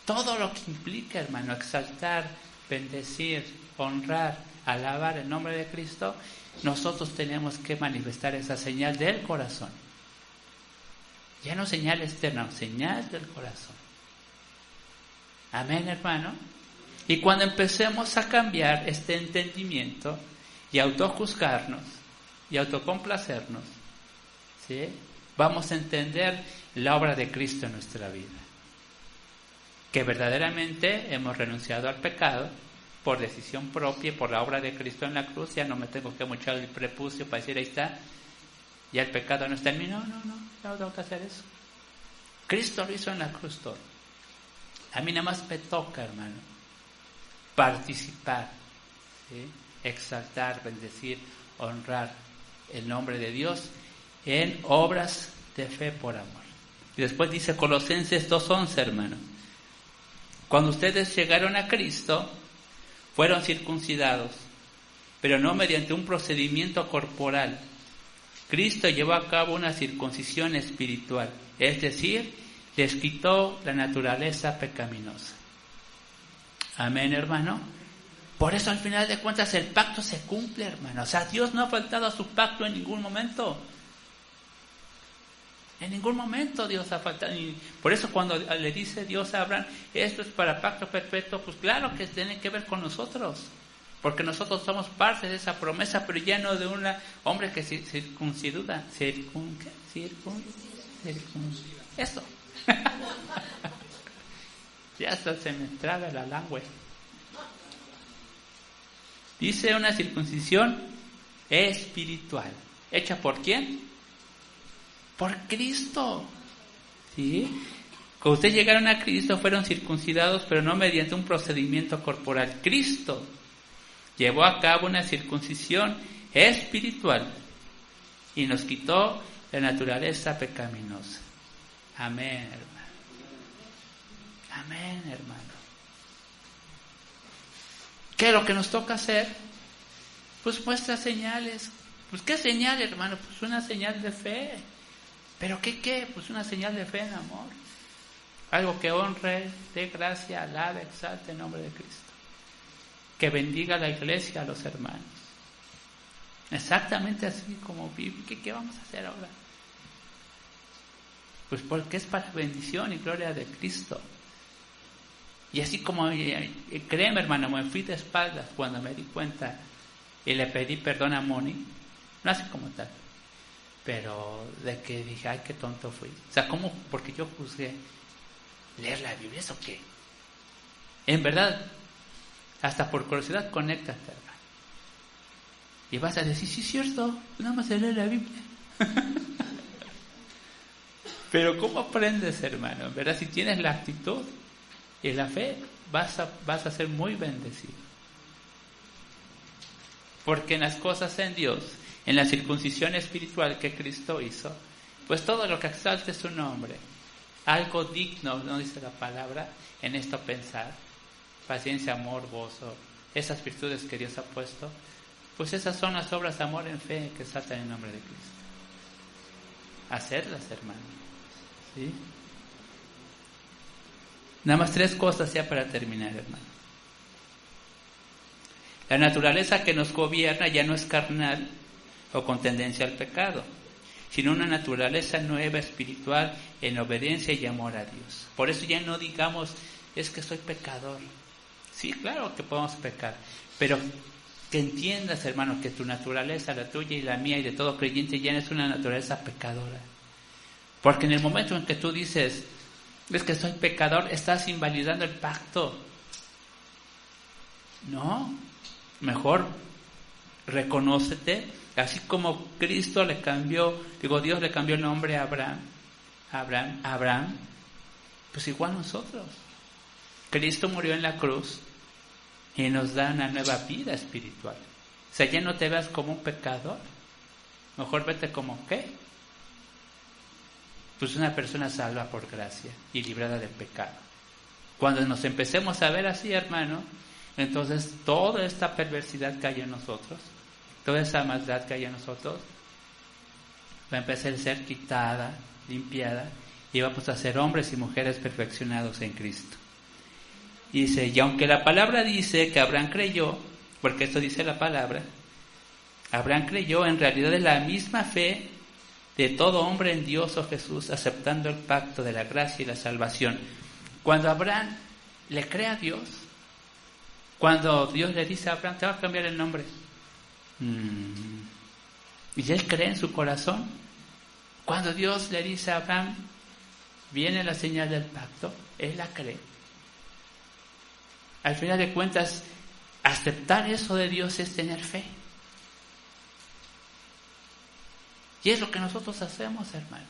Todo lo que implica, hermano, exaltar, bendecir, honrar, alabar el nombre de Cristo, nosotros tenemos que manifestar esa señal del corazón. Ya no señal externa, señal del corazón. Amén, hermano. Y cuando empecemos a cambiar este entendimiento y autojuzgarnos y autocomplacernos, ¿sí?, vamos a entender la obra de Cristo en nuestra vida. Que verdaderamente hemos renunciado al pecado por decisión propia, por la obra de Cristo en la cruz. Ya no me tengo que mochar el prepucio para decir, ahí está, ya el pecado no está en mí. No tengo que hacer eso. Cristo lo hizo en la cruz todo. A mí nada más me toca, hermano, participar, ¿sí?, exaltar, bendecir, honrar el nombre de Dios en obras de fe por amor. Y después dice Colosenses 2:11, hermano. Cuando ustedes llegaron a Cristo, fueron circuncidados, pero no mediante un procedimiento corporal. Cristo llevó a cabo una circuncisión espiritual, es decir, les quitó la naturaleza pecaminosa. Amén, hermano. Por eso al final de cuentas el pacto se cumple, hermano. O sea, Dios no ha faltado a su pacto en ningún momento. En ningún momento Dios ha faltado. Y por eso cuando le dice Dios a Abraham, esto es para pacto perpetuo, pues claro que tiene que ver con nosotros. Porque nosotros somos parte de esa promesa, pero ya no de un hombre que circuncida. Eso. Ya hasta se me traba la lengua. Dice una circuncisión espiritual. ¿Hecha por quién? Por Cristo. ¿Sí? Cuando ustedes llegaron a Cristo fueron circuncidados, pero no mediante un procedimiento corporal. Cristo llevó a cabo una circuncisión espiritual y nos quitó la naturaleza pecaminosa. Amén, hermano. Amén, hermano. ¿Qué es lo que nos toca hacer? Pues muestra señales. Pues ¿qué señal, hermano? Pues una señal de fe. ¿Pero qué? Pues una señal de fe en amor. Algo que honre, dé gracia, alabe, exalte el nombre de Cristo. Que bendiga a la iglesia, a los hermanos. Exactamente así como vive. ¿Qué vamos a hacer ahora? Pues porque es para bendición y gloria de Cristo. Y así como, créeme, hermano, me fui de espaldas cuando me di cuenta y le pedí perdón a Moni. No así como tal. Pero de que dije, ay, qué tonto fui. O sea, ¿cómo? Porque yo juzgué leer la Biblia, ¿eso qué? En verdad, hasta por curiosidad, conéctate, hermano. Y vas a decir, sí, es cierto, nada más se lee la Biblia. Pero ¿cómo aprendes, hermano? ¿Verdad? Si tienes la actitud y la fe, vas a ser muy bendecido. Porque en las cosas en Dios, en la circuncisión espiritual que Cristo hizo, pues todo lo que exalte su nombre, algo digno, no dice la palabra, en esto pensar, paciencia, amor, gozo, esas virtudes que Dios ha puesto, pues esas son las obras de amor en fe que exaltan el nombre de Cristo. Hacerlas, hermano. ¿Sí? Nada más 3 cosas ya para terminar, hermano. La naturaleza que nos gobierna ya no es carnal o con tendencia al pecado, sino una naturaleza nueva, espiritual, en obediencia y amor a Dios. Por eso ya no digamos, es que soy pecador. Sí, claro que podemos pecar, pero que entiendas, hermano, que tu naturaleza, la tuya y la mía y de todo creyente, ya no es una naturaleza pecadora. Porque en el momento en que tú dices, es que soy pecador, estás invalidando el pacto. No, mejor reconócete, así como Cristo le cambió, Dios le cambió el nombre a Abraham, pues igual nosotros. Cristo murió en la cruz y nos da una nueva vida espiritual. O sea, ya no te veas como un pecador, mejor vete como ¿qué? Pues una persona salva por gracia y librada del pecado. Cuando nos empecemos a ver así, hermano, entonces toda esta perversidad que hay en nosotros, toda esa maldad que hay en nosotros, va a empezar a ser quitada, limpiada, y vamos a ser hombres y mujeres perfeccionados en Cristo. Y dice, y aunque la palabra dice que Abraham creyó, porque esto dice la palabra, Abraham creyó, en realidad es la misma fe de todo hombre en Dios o Jesús, aceptando el pacto de la gracia y la salvación. Cuando Abraham le cree a Dios, cuando Dios le dice a Abraham, te va a cambiar el nombre, y él cree en su corazón, cuando Dios le dice a Abraham, viene la señal del pacto, él la cree. Al final de cuentas, aceptar eso de Dios es tener fe. Y es lo que nosotros hacemos, hermano.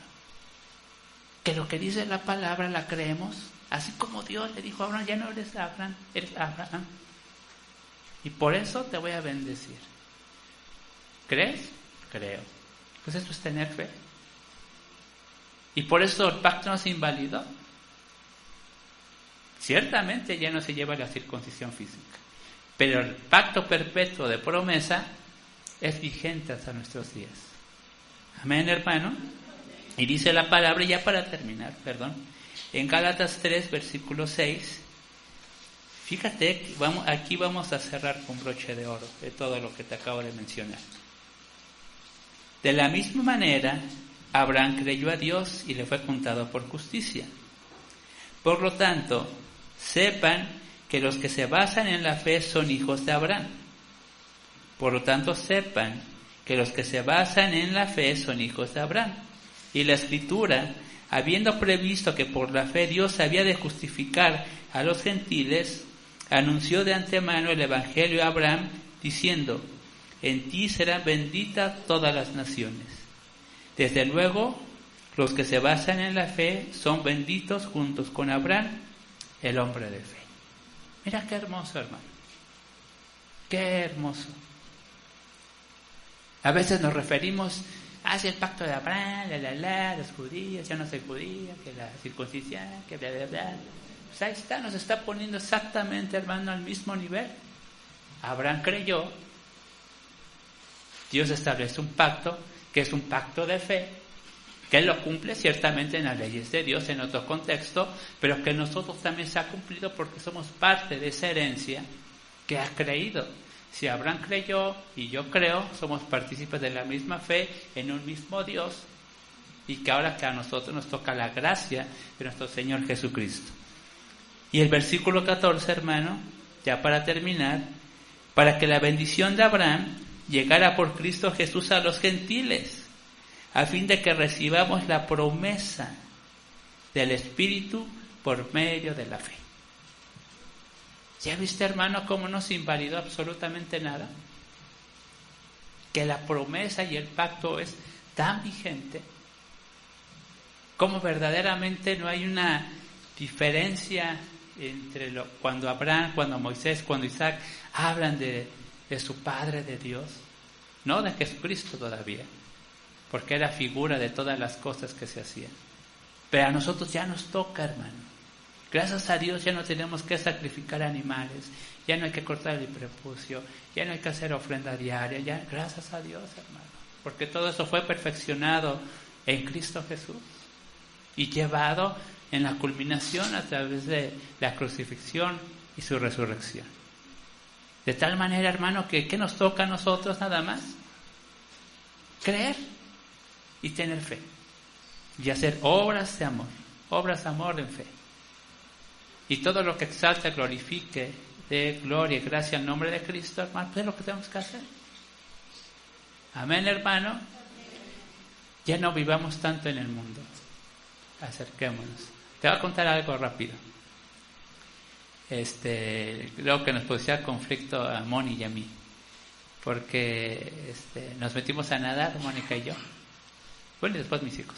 Que lo que dice la palabra la creemos, así como Dios le dijo a Abraham, ya no eres Abraham, eres Abraham. Y por eso te voy a bendecir. ¿Crees? Creo. Pues eso es tener fe. Y por eso el pacto no se invalidó. Ciertamente ya no se lleva la circuncisión física, pero el pacto perpetuo de promesa es vigente hasta nuestros días. Amén, hermano. Y dice la palabra, ya para terminar, en Gálatas 3, versículo 6, fíjate, aquí vamos a cerrar con broche de oro de todo lo que te acabo de mencionar. De la misma manera, Abraham creyó a Dios y le fue contado por justicia. Por lo tanto, sepan que los que se basan en la fe son hijos de Abraham. Por lo tanto, sepan que los que se basan en la fe son hijos de Abraham. Y la Escritura, habiendo previsto que por la fe Dios había de justificar a los gentiles, anunció de antemano el Evangelio a Abraham, diciendo, en ti serán benditas todas las naciones. Desde luego, los que se basan en la fe son benditos juntos con Abraham, el hombre de fe. Mira qué hermoso, hermano. Qué hermoso. A veces nos referimos hacia el pacto de Abraham, los judíos, ya no soy judía, que la circuncisión, que bla, bla, bla. Pues ahí está, nos está poniendo exactamente, hermano, al mismo nivel. Abraham creyó, Dios establece un pacto, que es un pacto de fe, que Él lo cumple ciertamente en las leyes de Dios, en otro contexto, pero que nosotros también se ha cumplido porque somos parte de esa herencia que ha creído. Si Abraham creyó y yo creo, somos partícipes de la misma fe en un mismo Dios, y que ahora que a nosotros nos toca la gracia de nuestro Señor Jesucristo. Y el versículo 14, hermano, ya para terminar, para que la bendición de Abraham llegara por Cristo Jesús a los gentiles, a fin de que recibamos la promesa del Espíritu por medio de la fe. ¿Ya viste, hermano, cómo no se invalidó absolutamente nada? Que la promesa y el pacto es tan vigente, como verdaderamente no hay una diferencia entre cuando Abraham, cuando Moisés, cuando Isaac hablan de su Padre, de Dios, no de Jesucristo todavía, porque era figura de todas las cosas que se hacían. Pero a nosotros ya nos toca, hermano. Gracias a Dios ya no tenemos que sacrificar animales, ya no hay que cortar el prepucio, ya no hay que hacer ofrenda diaria, ya, gracias a Dios, hermano, porque todo eso fue perfeccionado en Cristo Jesús y llevado en la culminación a través de la crucifixión y su resurrección. De tal manera, hermano, que ¿qué nos toca a nosotros nada más? Creer y tener fe y hacer obras de amor en fe. Y todo lo que exalte, glorifique, dé gloria y gracia al nombre de Cristo, hermano, pues es lo que tenemos que hacer. Amén, hermano. Ya no vivamos tanto en el mundo. Acerquémonos. Te voy a contar algo rápido. Creo que nos producía conflicto a Moni y a mí. Porque nos metimos a nadar, Mónica y yo. Bueno, y después mis hijos.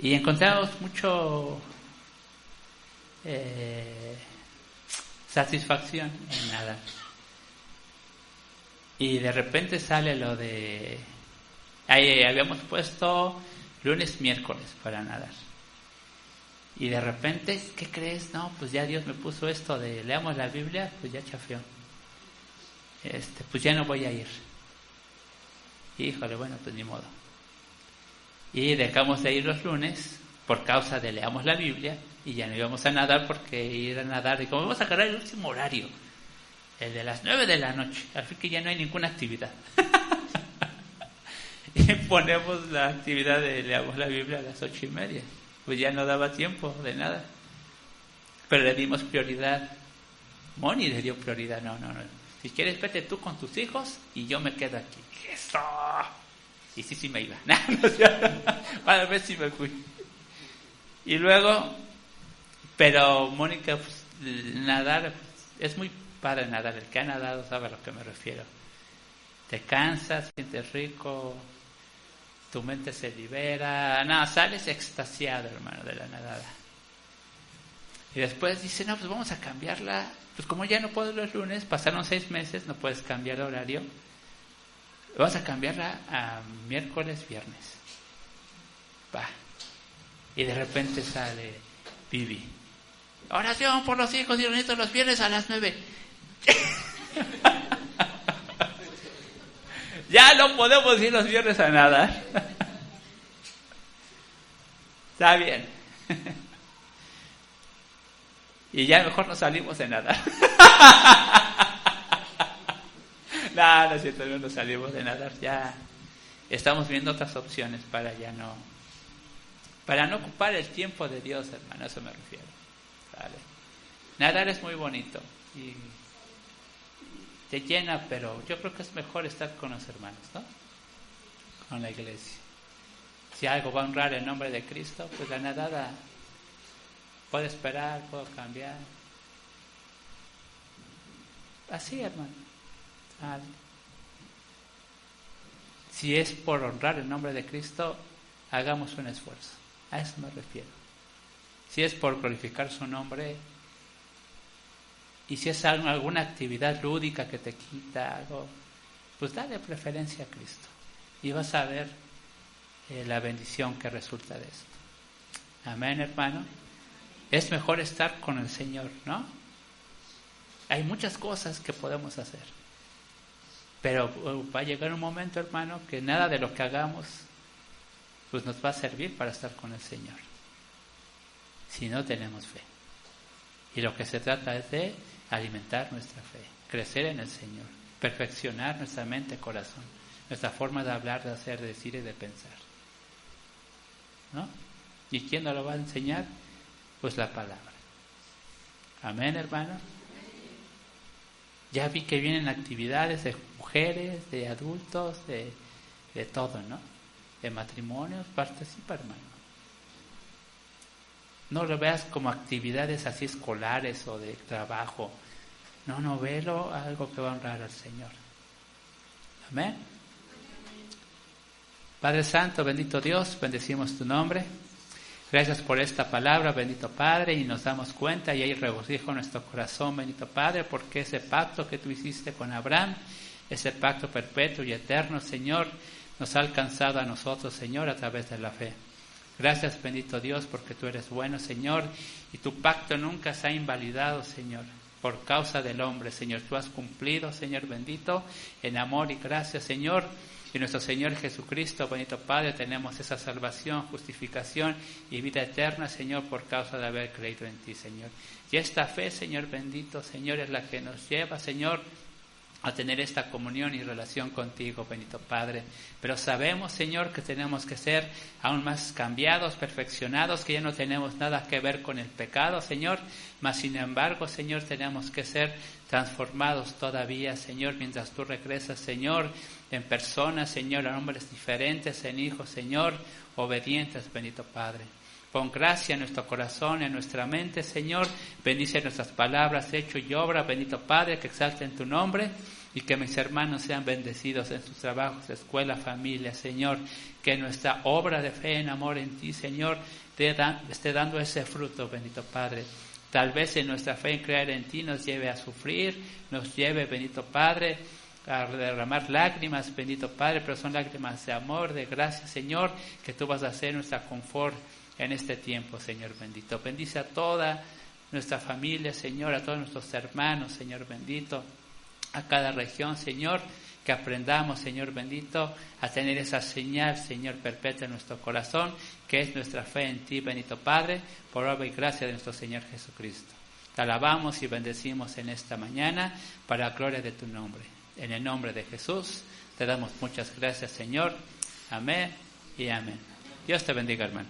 Y encontramos mucho satisfacción en nadar. Y de repente sale lo de... Ahí habíamos puesto lunes, miércoles para nadar. Y de repente, ¿qué crees? No, pues ya Dios me puso esto de leamos la Biblia, pues ya chafeó. Pues ya no voy a ir. Híjole, bueno, pues ni modo. Y dejamos de ir los lunes por causa de leamos la Biblia y ya no íbamos a nadar porque ir a nadar, y como vamos a agarrar el último horario, el de las 9 de la noche, al fin que ya no hay ninguna actividad. Y ponemos la actividad de leamos la Biblia a las 8:30. Pues ya no daba tiempo de nada. Pero le dimos prioridad. Moni le dio prioridad. No. Si quieres, vete tú con tus hijos y yo me quedo aquí. ¡Eso! Y sí me iba. A ver si me fui. Y luego, pero Mónica, pues, nadar, es muy padre nadar. El que ha nadado sabe a lo que me refiero. Te cansas, sientes rico, tu mente se libera, sales extasiado, hermano, de la nadada. Y después dice, no, pues vamos a cambiarla. Pues como ya no puedo los lunes, pasaron 6 meses, no puedes cambiar el horario. Vamos a cambiarla a miércoles, viernes. Va. Y de repente sale Vivi. Oración por los hijos y los nietos los viernes a las 9. Ya no podemos ir los viernes a nadar. Está bien. Y ya mejor no salimos de nadar. No es cierto, no salimos de nadar. Ya estamos viendo otras opciones para no ocupar el tiempo de Dios, hermano, a eso me refiero. ¿Vale? Nadar es muy bonito y te llena, pero yo creo que es mejor estar con los hermanos, ¿no? Con la iglesia. Si algo va a honrar el nombre de Cristo, pues la nadada puede esperar, puedo cambiar. Así, hermano. Vale. Si es por honrar el nombre de Cristo, hagamos un esfuerzo. A eso me refiero. Si es por glorificar su nombre, y si es alguna actividad lúdica que te quita algo, pues dale preferencia a Cristo. Y vas a ver la bendición que resulta de esto. Amén, hermano. Es mejor estar con el Señor, ¿no? Hay muchas cosas que podemos hacer. Pero va a llegar un momento, hermano, que nada de lo que hagamos pues nos va a servir para estar con el Señor. Si no tenemos fe. Y lo que se trata es de alimentar nuestra fe, crecer en el Señor, perfeccionar nuestra mente, corazón, nuestra forma de hablar, de hacer, de decir y de pensar. ¿No? ¿Y quién nos lo va a enseñar? Pues la palabra. Amén, hermano. Ya vi que vienen actividades de mujeres, de adultos, de todo, ¿no? De matrimonios, participa, hermano. No lo veas como actividades así escolares o de trabajo. No, velo algo que va a honrar al Señor. Amén. Padre Santo, bendito Dios, bendecimos tu nombre. Gracias por esta palabra, bendito Padre, y nos damos cuenta y hay regocijo en nuestro corazón, bendito Padre, porque ese pacto que tú hiciste con Abraham, ese pacto perpetuo y eterno, Señor, nos ha alcanzado a nosotros, Señor, a través de la fe. Gracias, bendito Dios, porque tú eres bueno, Señor, y tu pacto nunca se ha invalidado, Señor, por causa del hombre, Señor. Tú has cumplido, Señor bendito, en amor y gracia, Señor. Y nuestro Señor Jesucristo, bendito Padre, tenemos esa salvación, justificación y vida eterna, Señor, por causa de haber creído en ti, Señor. Y esta fe, Señor bendito, Señor, es la que nos lleva, Señor, a tener esta comunión y relación contigo, bendito Padre. Pero sabemos, Señor, que tenemos que ser aún más cambiados, perfeccionados, que ya no tenemos nada que ver con el pecado, Señor. Mas, sin embargo, Señor, tenemos que ser transformados todavía, Señor, mientras tú regresas, Señor, en personas, Señor, en hombres diferentes, en hijos, Señor, obedientes, bendito Padre. Pon gracia en nuestro corazón, en nuestra mente, Señor. Bendice nuestras palabras, hecho y obra, bendito Padre, que exalten tu nombre y que mis hermanos sean bendecidos en sus trabajos, escuela, familia, Señor. Que nuestra obra de fe en amor en ti, Señor, esté dando ese fruto, bendito Padre. Tal vez en nuestra fe en creer en ti nos lleve a sufrir, nos lleve, bendito Padre, a derramar lágrimas, bendito Padre, pero son lágrimas de amor, de gracia, Señor, que tú vas a hacer nuestra confort en este tiempo, Señor bendito. Bendice a toda nuestra familia, Señor, a todos nuestros hermanos, Señor bendito, a cada región, Señor, que aprendamos, Señor bendito, a tener esa señal, Señor, perpetua en nuestro corazón, que es nuestra fe en ti, bendito Padre, por obra y gracia de nuestro Señor Jesucristo. Te alabamos y bendecimos en esta mañana para la gloria de tu nombre. En el nombre de Jesús te damos muchas gracias, Señor. Amén y amén. Dios te bendiga, hermano.